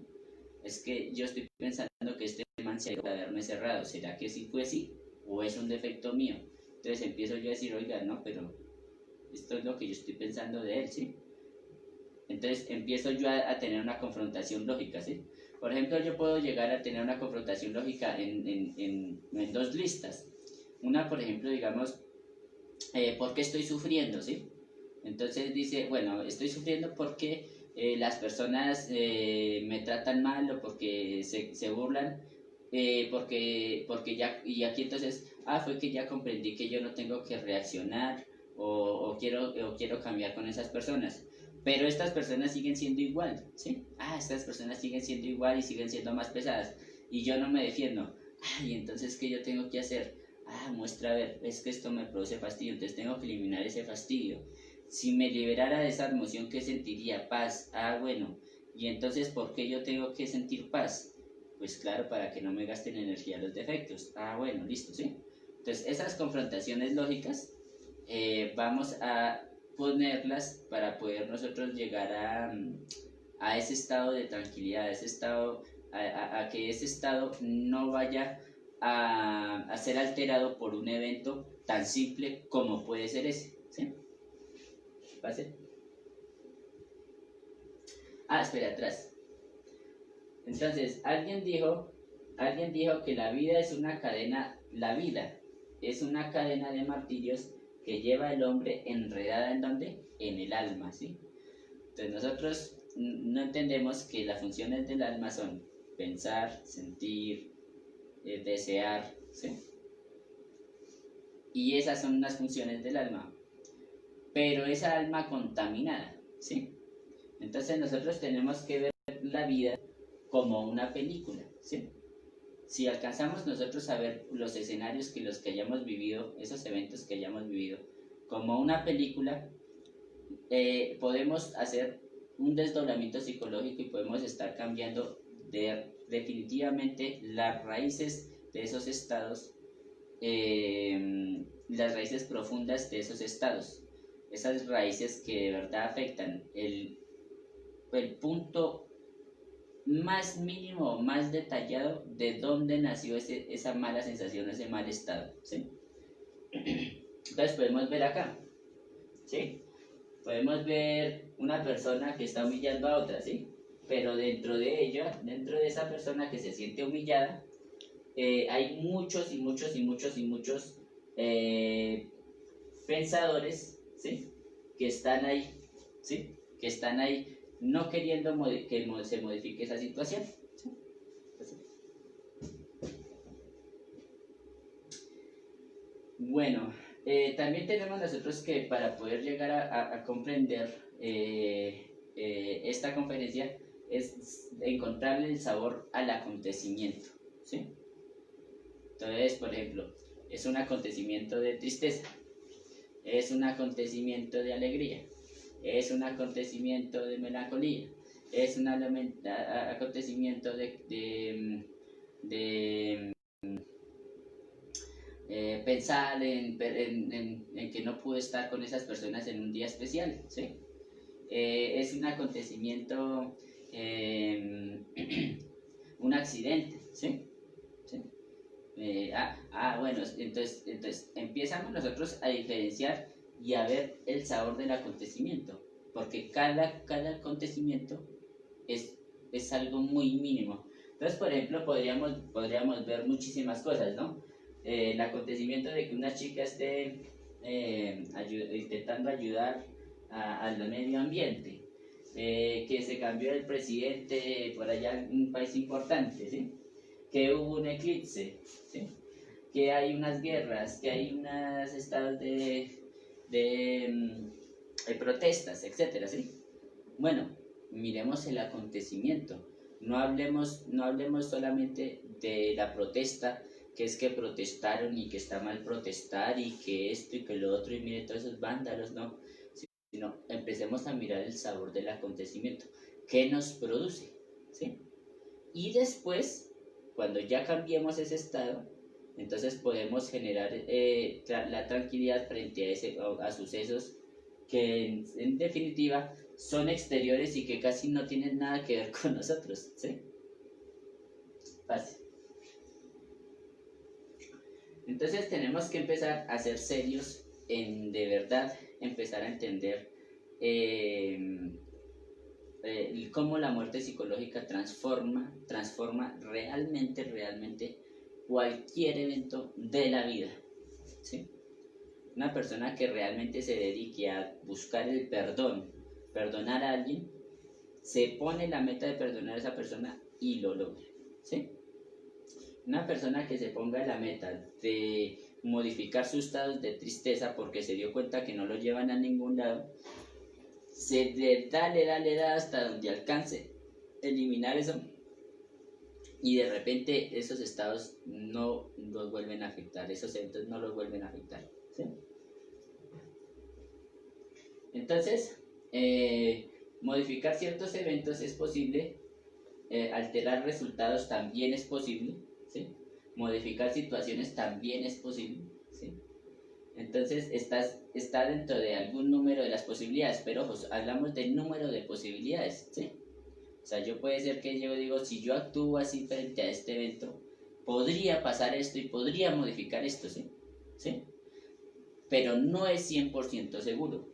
es que yo estoy pensando que este man se ha ido a haberme cerrado, ¿será que sí fue así? ¿O es un defecto mío? Entonces empiezo yo a decir, oiga, no, pero esto es lo que yo estoy pensando de él, ¿sí? Entonces empiezo yo a tener una confrontación lógica, ¿sí? Por ejemplo, yo puedo llegar a tener una confrontación lógica en dos listas. Una, por ejemplo, digamos, ¿por qué estoy sufriendo, sí? Entonces dice, bueno, estoy sufriendo porque las personas me tratan mal o porque se burlan, porque ya, y aquí entonces, fue que ya comprendí que yo no tengo que reaccionar o quiero cambiar con esas personas. Pero estas personas siguen siendo igual, ¿sí? Estas personas siguen siendo igual y siguen siendo más pesadas. Y yo no me defiendo. Y entonces, ¿qué yo tengo que hacer? Muestra, a ver, es que esto me produce fastidio, entonces tengo que eliminar ese fastidio. Si me liberara de esa emoción, ¿qué sentiría? Paz. Bueno, y entonces, ¿por qué yo tengo que sentir paz? Pues claro, para que no me gasten energía los defectos. Bueno, listo, ¿sí? Entonces, esas confrontaciones lógicas vamos a ponerlas para poder nosotros llegar a ese estado de tranquilidad, a ese estado, a que ese estado no vaya a ser alterado por un evento tan simple como puede ser ese, ¿sí? ¿Pase? Espera, atrás. Entonces, alguien dijo que la vida es una cadena de martirios que lleva al hombre enredada ¿en dónde? En el alma, ¿sí? Entonces nosotros no entendemos que las funciones del alma son pensar, sentir, desear, ¿sí? Y esas son las funciones del alma. Pero esa alma contaminada, ¿sí? Entonces nosotros tenemos que ver la vida como una película, ¿sí? Si alcanzamos nosotros a ver los escenarios que los que hayamos vivido, esos eventos que hayamos vivido, como una película, podemos hacer un desdoblamiento psicológico y podemos estar cambiando definitivamente las raíces de esos estados, las raíces profundas de esos estados, esas raíces que de verdad afectan el punto más mínimo, más detallado de dónde nació esa mala sensación, ese mal estado, ¿sí? Entonces podemos ver acá, ¿sí? Podemos ver una persona que está humillando a otra, ¿sí? Pero dentro de ella, dentro de esa persona que se siente humillada, hay muchos y muchos y muchos y muchos pensadores, ¿sí? Que están ahí, ¿sí? Que están ahí no queriendo que se modifique esa situación. ¿Sí? Bueno, también tenemos nosotros que para poder llegar a comprender esta conferencia es encontrarle el sabor al acontecimiento, ¿sí? Entonces, por ejemplo, es un acontecimiento de tristeza, es un acontecimiento de alegría, es un acontecimiento de melancolía, es un acontecimiento de pensar en que no pude estar con esas personas en un día especial, ¿sí? Es un acontecimiento, un accidente, ¿sí? ¿Sí? Bueno, entonces empezamos nosotros a diferenciar y a ver el sabor del acontecimiento, porque cada acontecimiento es algo muy mínimo. Entonces, por ejemplo, podríamos ver muchísimas cosas, ¿no? El acontecimiento de que una chica esté intentando ayudar al medio ambiente, que se cambió el presidente por allá en un país importante, ¿sí? Que hubo un eclipse, ¿sí? Que hay unas guerras, que hay unos estados de protestas, etcétera, ¿sí? Bueno, miremos el acontecimiento. No hablemos solamente de la protesta, que es que protestaron y que está mal protestar y que esto y que lo otro y mire todos esos vándalos, no. Sino empecemos a mirar el sabor del acontecimiento. ¿Qué nos produce? ¿Sí? Y después, cuando ya cambiemos ese estado, entonces podemos generar la tranquilidad frente a sucesos que en definitiva son exteriores y que casi no tienen nada que ver con nosotros, ¿sí? Pase. Entonces tenemos que empezar a ser serios en de verdad empezar a entender cómo la muerte psicológica transforma realmente cualquier evento de la vida, ¿sí? Una persona que realmente se dedique a buscar el perdón, perdonar a alguien, se pone la meta de perdonar a esa persona y lo logra, ¿sí? Una persona que se ponga la meta de modificar sus estados de tristeza porque se dio cuenta que no lo llevan a ningún lado, se le da hasta donde alcance eliminar eso, y de repente esos estados no los vuelven a afectar, esos eventos no los vuelven a afectar, ¿sí? Entonces, modificar ciertos eventos es posible, alterar resultados también es posible, ¿sí? Modificar situaciones también es posible, ¿sí? Entonces está dentro de algún número de las posibilidades, pero ojo, hablamos del número de posibilidades, ¿sí? O sea, puede ser que yo digo, si yo actúo así frente a este evento, podría pasar esto y podría modificar esto, ¿sí? ¿Sí? Pero no es 100% seguro.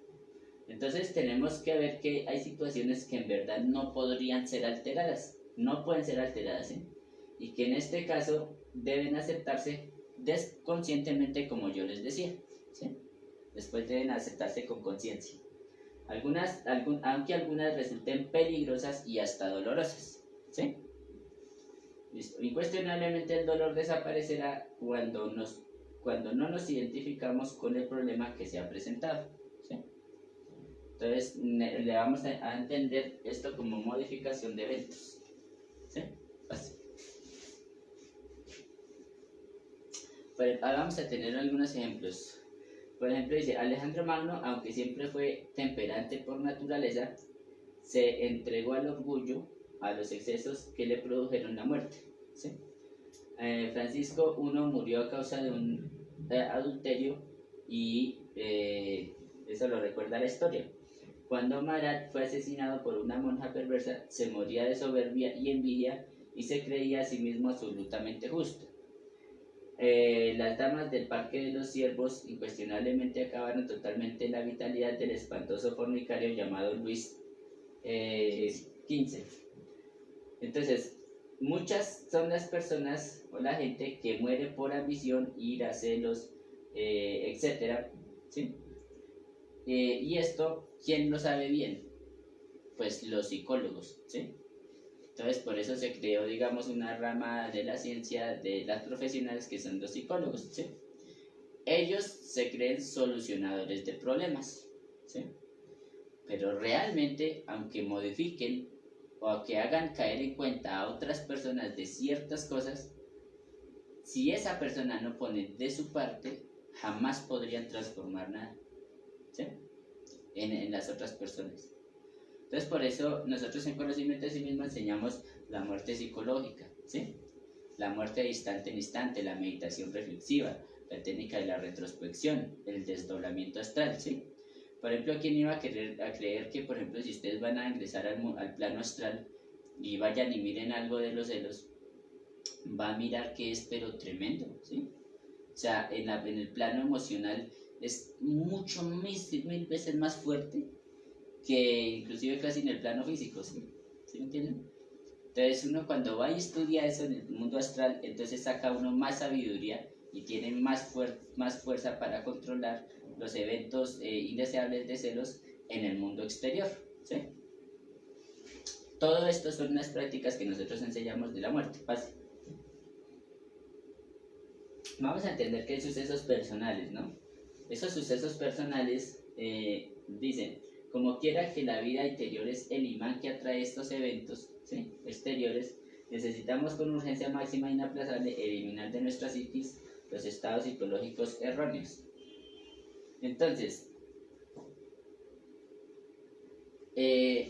Entonces tenemos que ver que hay situaciones que en verdad no podrían ser alteradas, no pueden ser alteradas, ¿sí? Y que en este caso deben aceptarse conscientemente, como yo les decía, ¿sí? Después deben aceptarse con conciencia. Aunque algunas resulten peligrosas y hasta dolorosas, ¿sí? Listo. Incuestionablemente el dolor desaparecerá cuando no nos identificamos con el problema que se ha presentado, ¿sí? Entonces le vamos a entender esto como modificación de eventos, ¿sí? Así. Pues ahora vamos a tener algunos ejemplos. Por ejemplo, dice, Alejandro Magno, aunque siempre fue temperante por naturaleza, se entregó al orgullo, a los excesos que le produjeron la muerte, ¿sí? Francisco I murió a causa de un adulterio y eso lo recuerda la historia. Cuando Marat fue asesinado por una monja perversa, se moría de soberbia y envidia y se creía a sí mismo absolutamente justo. Las damas del Parque de los Ciervos incuestionablemente acabaron totalmente la vitalidad del espantoso fornicario llamado Luis XV. Entonces, muchas son las personas o la gente que muere por ambición, ira, celos, etc. ¿Sí? Y esto, ¿quién lo sabe bien? Pues los psicólogos, ¿sí? Entonces, por eso se creó, digamos, una rama de la ciencia de las profesionales que son los psicólogos, ¿sí? Ellos se creen solucionadores de problemas, ¿sí? Pero realmente, aunque modifiquen o que hagan caer en cuenta a otras personas de ciertas cosas, si esa persona no pone de su parte, jamás podrían transformar nada, ¿sí? en las otras personas. Entonces, por eso nosotros en Conocimiento de sí mismo enseñamos la muerte psicológica, ¿sí? La muerte de instante en instante, la meditación reflexiva, la técnica de la retrospección, el desdoblamiento astral, ¿sí? Por ejemplo, ¿quién iba a creer que, por ejemplo, si ustedes van a ingresar al plano astral y vayan y miren algo de los celos, va a mirar que es pero tremendo, ¿sí? O sea, en el plano emocional es mucho, mil veces más fuerte que inclusive casi en el plano físico, ¿sí? ¿Sí me entienden? Entonces uno cuando va y estudia eso en el mundo astral, entonces saca uno más sabiduría y tiene más fuerza para controlar los eventos indeseables de celos en el mundo exterior, ¿sí? Todo esto son unas prácticas que nosotros enseñamos de la muerte. Fácil. Vamos a entender que hay sucesos personales, ¿no? Esos sucesos personales dicen, como quiera que la vida interior es el imán que atrae estos eventos, ¿sí? Exteriores, necesitamos con urgencia máxima e inaplazable eliminar de nuestra psiquis los estados psicológicos erróneos. Entonces,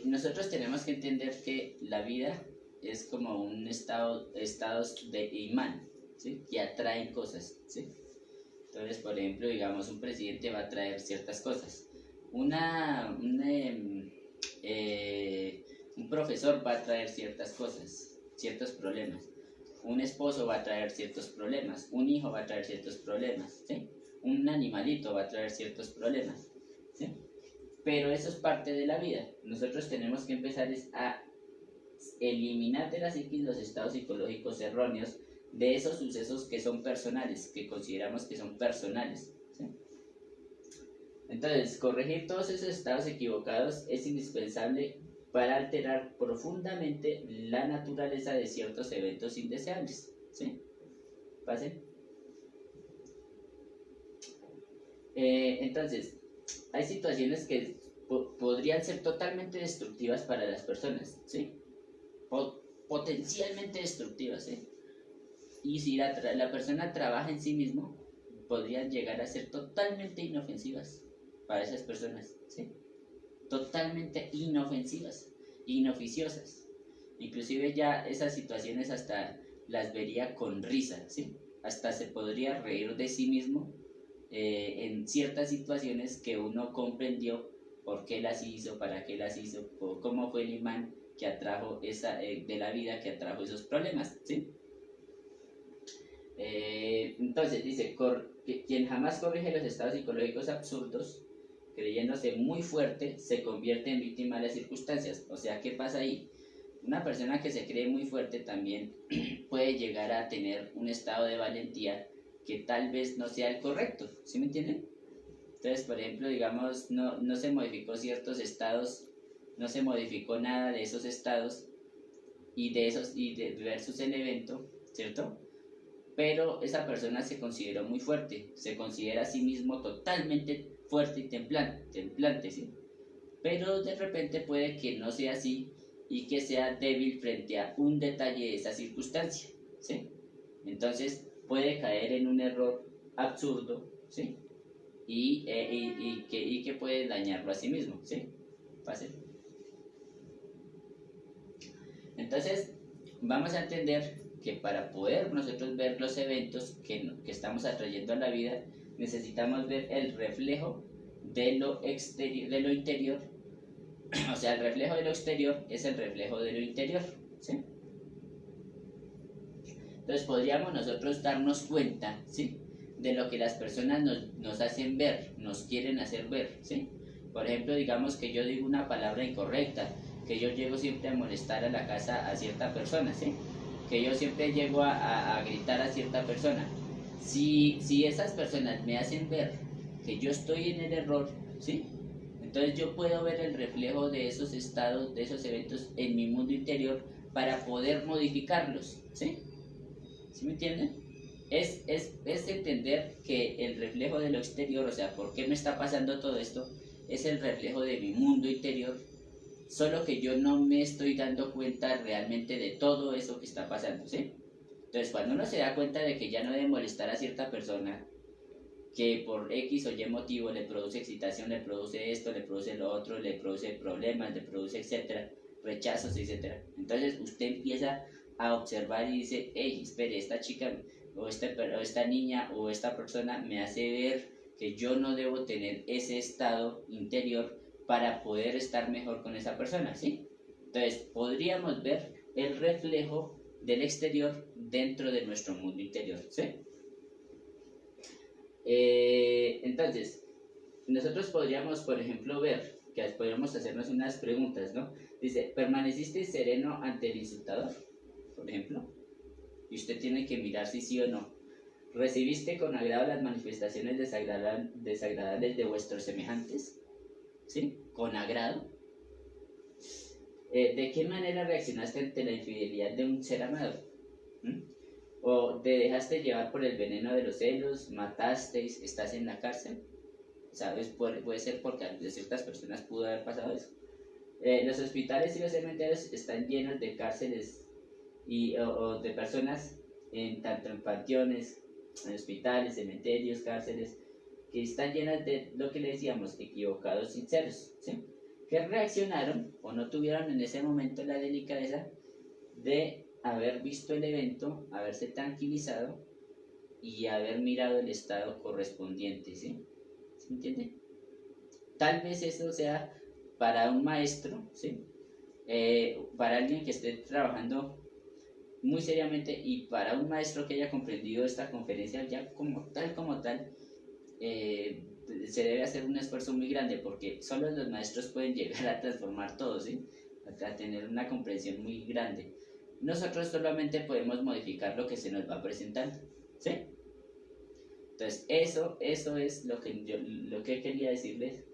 nosotros tenemos que entender que la vida es como un estados de imán, ¿sí? Que atraen cosas, ¿sí? Entonces, por ejemplo, digamos, un presidente va a traer ciertas cosas. Un profesor va a traer ciertas cosas, ciertos problemas. un esposo va a traer ciertos problemas, un hijo va a traer ciertos problemas, ¿sí? Un animalito va a traer ciertos problemas, ¿sí? Pero eso es parte de la vida. Nosotros tenemos que empezar a eliminar de la psiquis los estados psicológicos erróneos de esos sucesos que son personales, que consideramos que son personales, ¿sí? Entonces, corregir todos esos estados equivocados es indispensable para alterar profundamente la naturaleza de ciertos eventos indeseables, ¿sí? ¿Pase? Entonces, hay situaciones que podrían ser totalmente destructivas para las personas, ¿sí? Potencialmente destructivas, ¿sí? Y si la persona trabaja en sí mismo, podrían llegar a ser totalmente inofensivas para esas personas, ¿sí? Totalmente inofensivas, inoficiosas. Inclusive ya esas situaciones hasta las vería con risa, ¿sí? Hasta se podría reír de sí mismo en ciertas situaciones que uno comprendió por qué las hizo, para qué las hizo, cómo fue el imán que atrajo de la vida que atrajo esos problemas, ¿sí? Entonces dice, quien jamás corrige los estados psicológicos absurdos, creyéndose muy fuerte, se convierte en víctima de las circunstancias. O sea, ¿qué pasa ahí? Una persona que se cree muy fuerte también puede llegar a tener un estado de valentía que tal vez no sea el correcto, ¿sí me entienden? Entonces, por ejemplo, digamos, no se modificó ciertos estados, no se modificó nada de esos estados y versus el evento, ¿cierto? Pero esa persona se consideró muy fuerte, se considera a sí mismo totalmente fuerte y templante, ¿sí? Pero de repente puede que no sea así y que sea débil frente a un detalle de esa circunstancia, ¿sí? Entonces puede caer en un error absurdo, ¿sí? Y que puede dañarlo a sí mismo, ¿sí? Fácil. Entonces vamos a entender que para poder nosotros ver los eventos que estamos atrayendo a la vida, necesitamos ver el reflejo de lo exterior, de lo interior. O sea, el reflejo de lo exterior es el reflejo de lo interior, ¿sí? Entonces podríamos nosotros darnos cuenta, ¿sí? De lo que las personas nos hacen ver, nos quieren hacer ver, ¿sí? Por ejemplo, digamos que yo digo una palabra incorrecta, que yo llego siempre a molestar a la casa a cierta persona, ¿sí? Que yo siempre llego a gritar a cierta persona. Si esas personas me hacen ver que yo estoy en el error, ¿sí? Entonces yo puedo ver el reflejo de esos estados, de esos eventos en mi mundo interior para poder modificarlos, ¿sí? ¿Sí me entienden? Es entender que el reflejo de lo exterior, o sea, ¿por qué me está pasando todo esto? Es el reflejo de mi mundo interior, solo que yo no me estoy dando cuenta realmente de todo eso que está pasando, ¿sí? Entonces, cuando uno se da cuenta de que ya no debe molestar a cierta persona, que por X o Y motivo le produce excitación, le produce esto, le produce lo otro, le produce problemas, le produce etcétera, rechazos, etcétera. Entonces usted empieza a observar y dice, hey, espere, esta chica o esta niña o esta persona me hace ver que yo no debo tener ese estado interior para poder estar mejor con esa persona, ¿sí? Entonces podríamos ver el reflejo del exterior dentro de nuestro mundo interior, ¿sí? Entonces, nosotros podríamos, por ejemplo, ver, que podríamos hacernos unas preguntas, ¿no? Dice, ¿permaneciste sereno ante el insultador? Por ejemplo. Y usted tiene que mirar si sí o no. ¿Recibiste con agrado las manifestaciones desagradables de vuestros semejantes? ¿Sí? ¿Con agrado? ¿De qué manera reaccionaste ante la infidelidad de un ser amado? ¿Mm? ¿O te dejaste llevar por el veneno de los celos? ¿Matasteis? ¿Estás en la cárcel? ¿Sabes? Puede ser porque a ciertas personas pudo haber pasado eso. Los hospitales y los cementerios están llenos de cárceles o de personas, tanto en panteones, en hospitales, cementerios, cárceles, que están llenas de lo que le decíamos, equivocados sinceros, ¿sí? Que reaccionaron o no tuvieron en ese momento la delicadeza de haber visto el evento, haberse tranquilizado y haber mirado el estado correspondiente, ¿sí? ¿Se entiende? Tal vez eso sea para un maestro, ¿sí? Para alguien que esté trabajando, muy seriamente, y para un maestro que haya comprendido esta conferencia ya como tal, se debe hacer un esfuerzo muy grande, porque solo los maestros pueden llegar a transformar todo, ¿sí? A tener una comprensión muy grande. Nosotros solamente podemos modificar lo que se nos va presentando, ¿sí? Entonces, eso es lo que quería decirles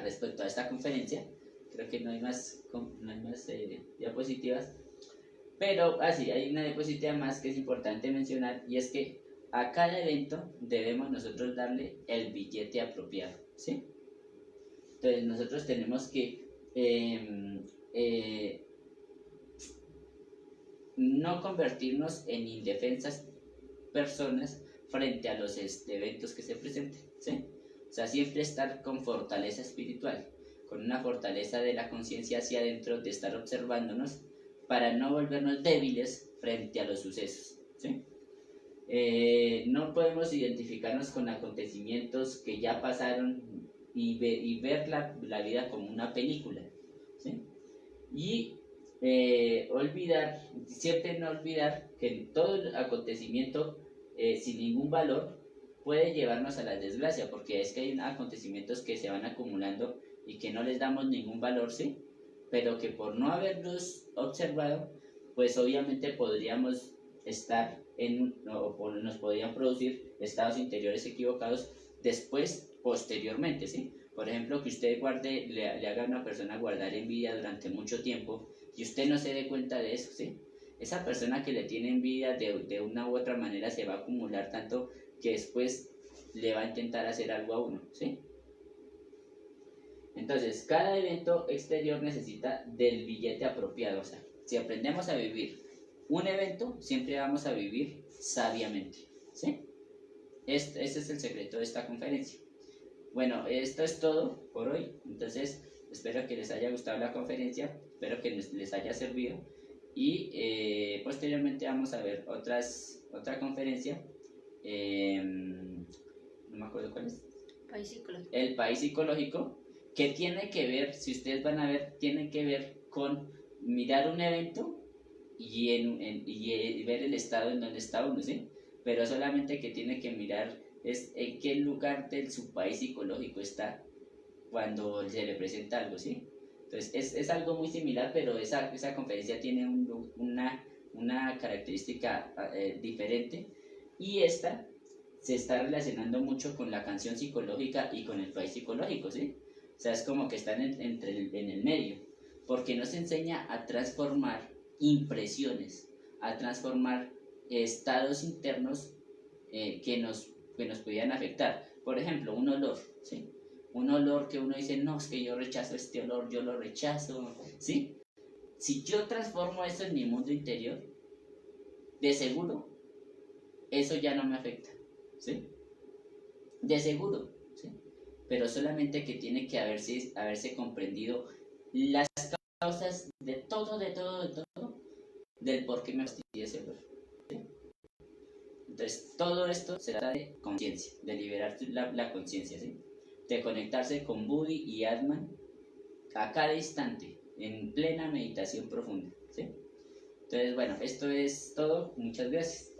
respecto a esta conferencia. Creo que no hay más diapositivas. Pero, sí, hay una diapositiva más que es importante mencionar, y es que a cada evento debemos nosotros darle el billete apropiado, ¿sí? Entonces, nosotros tenemos que no convertirnos en indefensas personas frente a los eventos que se presenten, ¿sí? O sea, siempre estar con fortaleza espiritual, con una fortaleza de la conciencia hacia adentro, de estar observándonos para no volvernos débiles frente a los sucesos, ¿sí? No podemos identificarnos con acontecimientos que ya pasaron y ver la vida como una película, ¿sí? Y siempre no olvidar que todo acontecimiento sin ningún valor puede llevarnos a la desgracia, porque es que hay acontecimientos que se van acumulando y que no les damos ningún valor, ¿sí? Pero que por no haberlos observado, pues obviamente podríamos estar o nos podrían producir estados interiores equivocados posteriormente, ¿sí? Por ejemplo, que usted le haga a una persona guardar envidia durante mucho tiempo y usted no se dé cuenta de eso, ¿sí? Esa persona que le tiene envidia de una u otra manera se va a acumular tanto que después le va a intentar hacer algo a uno, ¿sí? Entonces, cada evento exterior necesita del billete apropiado. O sea, si aprendemos a vivir un evento, siempre vamos a vivir sabiamente, ¿sí? Ese es el secreto de esta conferencia. Bueno, esto es todo por hoy. Entonces, espero que les haya gustado la conferencia, espero que les haya servido, y posteriormente vamos a ver otra conferencia. No me acuerdo cuál es. País psicológico. El país psicológico, que tiene que ver, si ustedes van a ver, tiene que ver con mirar un evento y ver el estado en donde está uno, ¿sí? Pero solamente que tiene que mirar es en qué lugar de su país psicológico está cuando se le presenta algo, ¿sí? Entonces es algo muy similar, pero esa conferencia tiene una característica diferente, y esta se está relacionando mucho con la canción psicológica y con el país psicológico, ¿sí? O sea, es como que están en el medio, porque nos enseña a transformar impresiones, a transformar estados internos que nos pudieran afectar. Por ejemplo, un olor, ¿sí? Un olor que uno dice, no, es que yo rechazo este olor, yo lo rechazo, ¿sí? Si yo transformo eso en mi mundo interior, de seguro, eso ya no me afecta, ¿sí? De seguro, ¿sí? Pero solamente que tiene que haberse comprendido las causas de todo, del por qué me fastidia ese olor, ¿sí? Entonces, todo esto se trata de conciencia, de liberar la conciencia, ¿sí? De conectarse con Buddhi y Atman a cada instante, en plena meditación profunda, ¿sí? Entonces, bueno, esto es todo. Muchas gracias.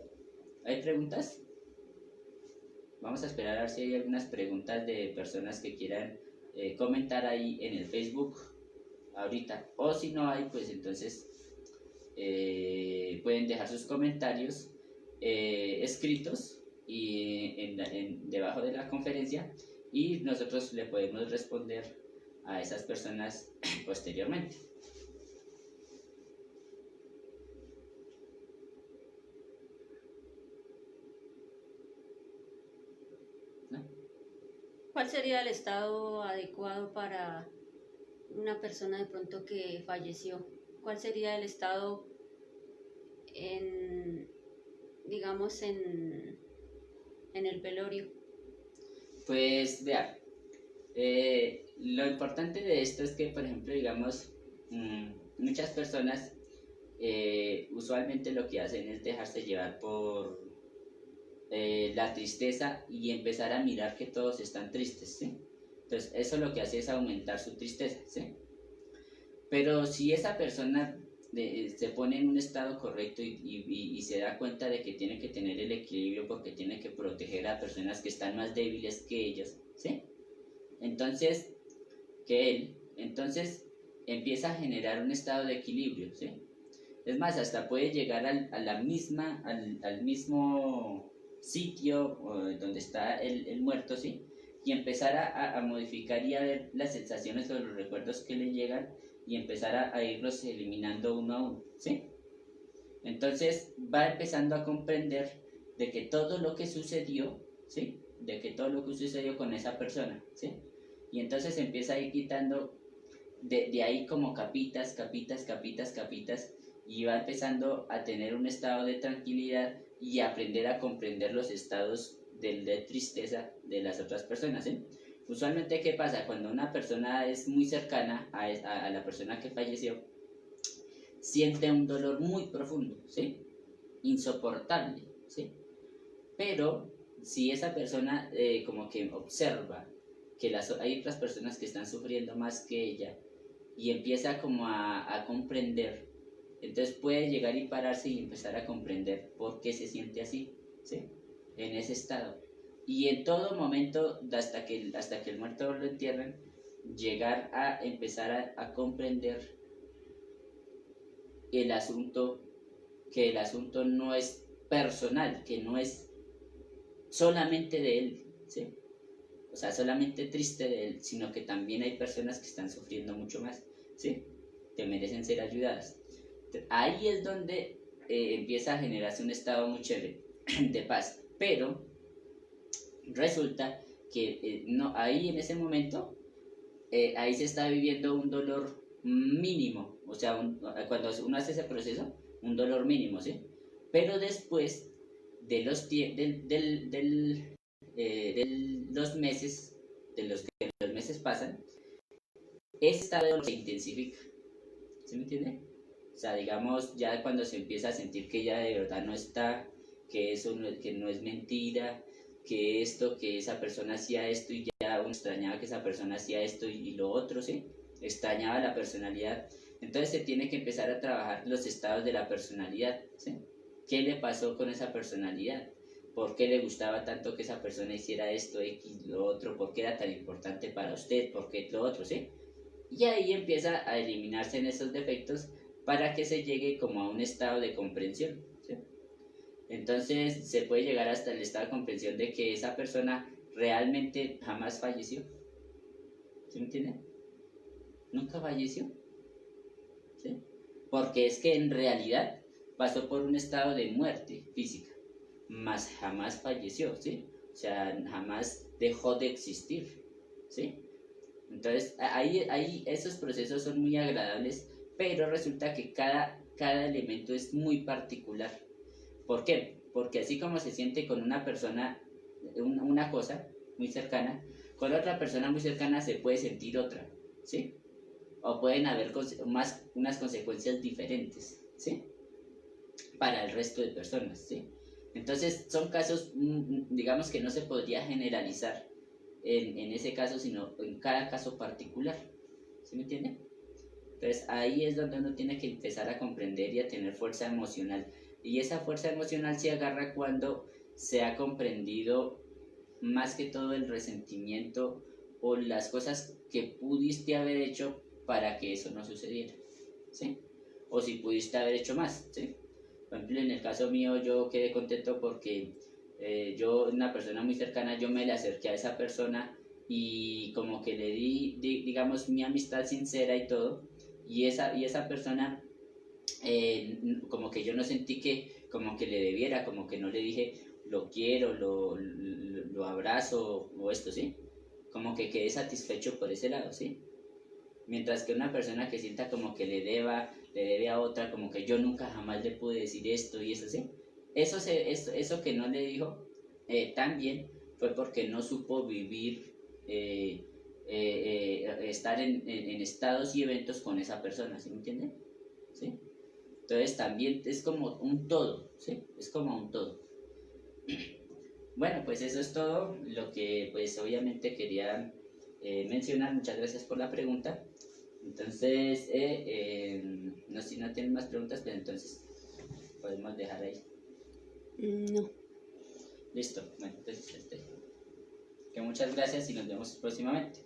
¿Hay preguntas? Vamos a esperar a ver si hay algunas preguntas de personas que quieran comentar ahí en el Facebook ahorita. O si no hay, pues entonces pueden dejar sus comentarios escritos y debajo de la conferencia, y nosotros le podemos responder a esas personas posteriormente. ¿No? ¿Cuál sería el estado adecuado para una persona de pronto que falleció? ¿Cuál sería el estado digamos, en el velorio? Pues vea, lo importante de esto es que, por ejemplo, digamos, muchas personas usualmente lo que hacen es dejarse llevar por la tristeza y empezar a mirar que todos están tristes, ¿sí? Entonces eso lo que hace es aumentar su tristeza, ¿sí? Pero si esa persona se pone en un estado correcto y se da cuenta de que tiene que tener el equilibrio porque tiene que proteger a personas que están más débiles que ellos, ¿sí? Entonces, entonces empieza a generar un estado de equilibrio, ¿sí? Es más, hasta puede llegar al mismo sitio donde está el muerto, ¿sí? Y empezar a modificar y a ver las sensaciones o los recuerdos que le llegan y empezar a irlos eliminando uno a uno, ¿sí? Entonces va empezando a comprender de que todo lo que sucedió, ¿sí? De que todo lo que sucedió con esa persona, ¿sí? Y entonces empieza a ir quitando de ahí como capitas, capitas, capitas, capitas, y va empezando a tener un estado de tranquilidad y aprender a comprender los estados de tristeza de las otras personas, ¿sí? Usualmente, ¿qué pasa? Cuando una persona es muy cercana a la persona que falleció, siente un dolor muy profundo, ¿sí? Insoportable, ¿sí? Pero si esa persona como que observa que hay otras personas que están sufriendo más que ella y empieza como a comprender, entonces puede llegar y pararse y empezar a comprender por qué se siente así, ¿sí? En ese estado. Y en todo momento, hasta que el muerto lo entierren, llegar a empezar a comprender el asunto, que el asunto no es personal, que no es solamente de él, ¿sí? O sea, solamente triste de él, sino que también hay personas que están sufriendo mucho más, ¿sí? Que merecen ser ayudadas. Ahí es donde empieza a generarse un estado muy chévere de paz, pero resulta que no, ahí en ese momento, ahí se está viviendo un dolor mínimo, o sea, cuando uno hace ese proceso, un dolor mínimo, ¿sí? Pero después de los meses, de los que los meses pasan, ese estado de dolor se intensifica, ¿sí me entiende? O sea, digamos, ya cuando se empieza a sentir que ya de verdad no está, que eso que no es mentira, que esa persona hacía esto y ya uno extrañaba que esa persona hacía esto y lo otro, ¿sí? Extrañaba la personalidad. Entonces se tiene que empezar a trabajar los estados de la personalidad, ¿sí? ¿Qué le pasó con esa personalidad? ¿Por qué le gustaba tanto que esa persona hiciera esto, X, lo otro? ¿Por qué era tan importante para usted? ¿Por qué lo otro, sí? Y ahí empieza a eliminarse en esos defectos para que se llegue como a un estado de comprensión, ¿sí? Entonces se puede llegar hasta el estado de comprensión de que esa persona realmente jamás falleció, ¿sí me entiende? Nunca falleció, ¿sí? Porque es que en realidad pasó por un estado de muerte física, mas jamás falleció, ¿sí? O sea, jamás dejó de existir, ¿sí? Entonces, ahí esos procesos son muy agradables, pero resulta que cada elemento es muy particular. ¿Por qué? Porque así como se siente con una persona, una cosa muy cercana, con otra persona muy cercana se puede sentir otra, ¿sí? O pueden haber unas consecuencias diferentes, ¿sí? Para el resto de personas, ¿sí? Entonces, son casos, digamos que no se podría generalizar en ese caso, sino en cada caso particular, ¿sí me entiende? Entonces ahí es donde uno tiene que empezar a comprender y a tener fuerza emocional. Y esa fuerza emocional se agarra cuando se ha comprendido más que todo el resentimiento o las cosas que pudiste haber hecho para que eso no sucediera, ¿sí? O si pudiste haber hecho más, ¿sí? Por ejemplo, en el caso mío yo quedé contento porque yo, una persona muy cercana, yo me le acerqué a esa persona y como que le digamos, mi amistad sincera y todo, y esa persona, como que yo no sentí que, como que le debiera, como que no le dije, lo quiero, lo abrazo o esto, ¿sí? Como que quedé satisfecho por ese lado, ¿sí? Mientras que una persona que sienta como que le debe a otra, como que yo nunca jamás le pude decir esto y eso, ¿sí? Eso que no le dijo tan bien fue porque no supo vivir, estar en estados y eventos con esa persona, ¿sí me entiende? ¿Sí? Entonces también es como un todo, ¿sí? Es como un todo. Bueno, pues eso es todo lo que pues obviamente quería mencionar. Muchas gracias por la pregunta. Entonces, no, si no tienen más preguntas, pues entonces podemos dejar ahí. No. Listo. Bueno, entonces, que muchas gracias y nos vemos próximamente.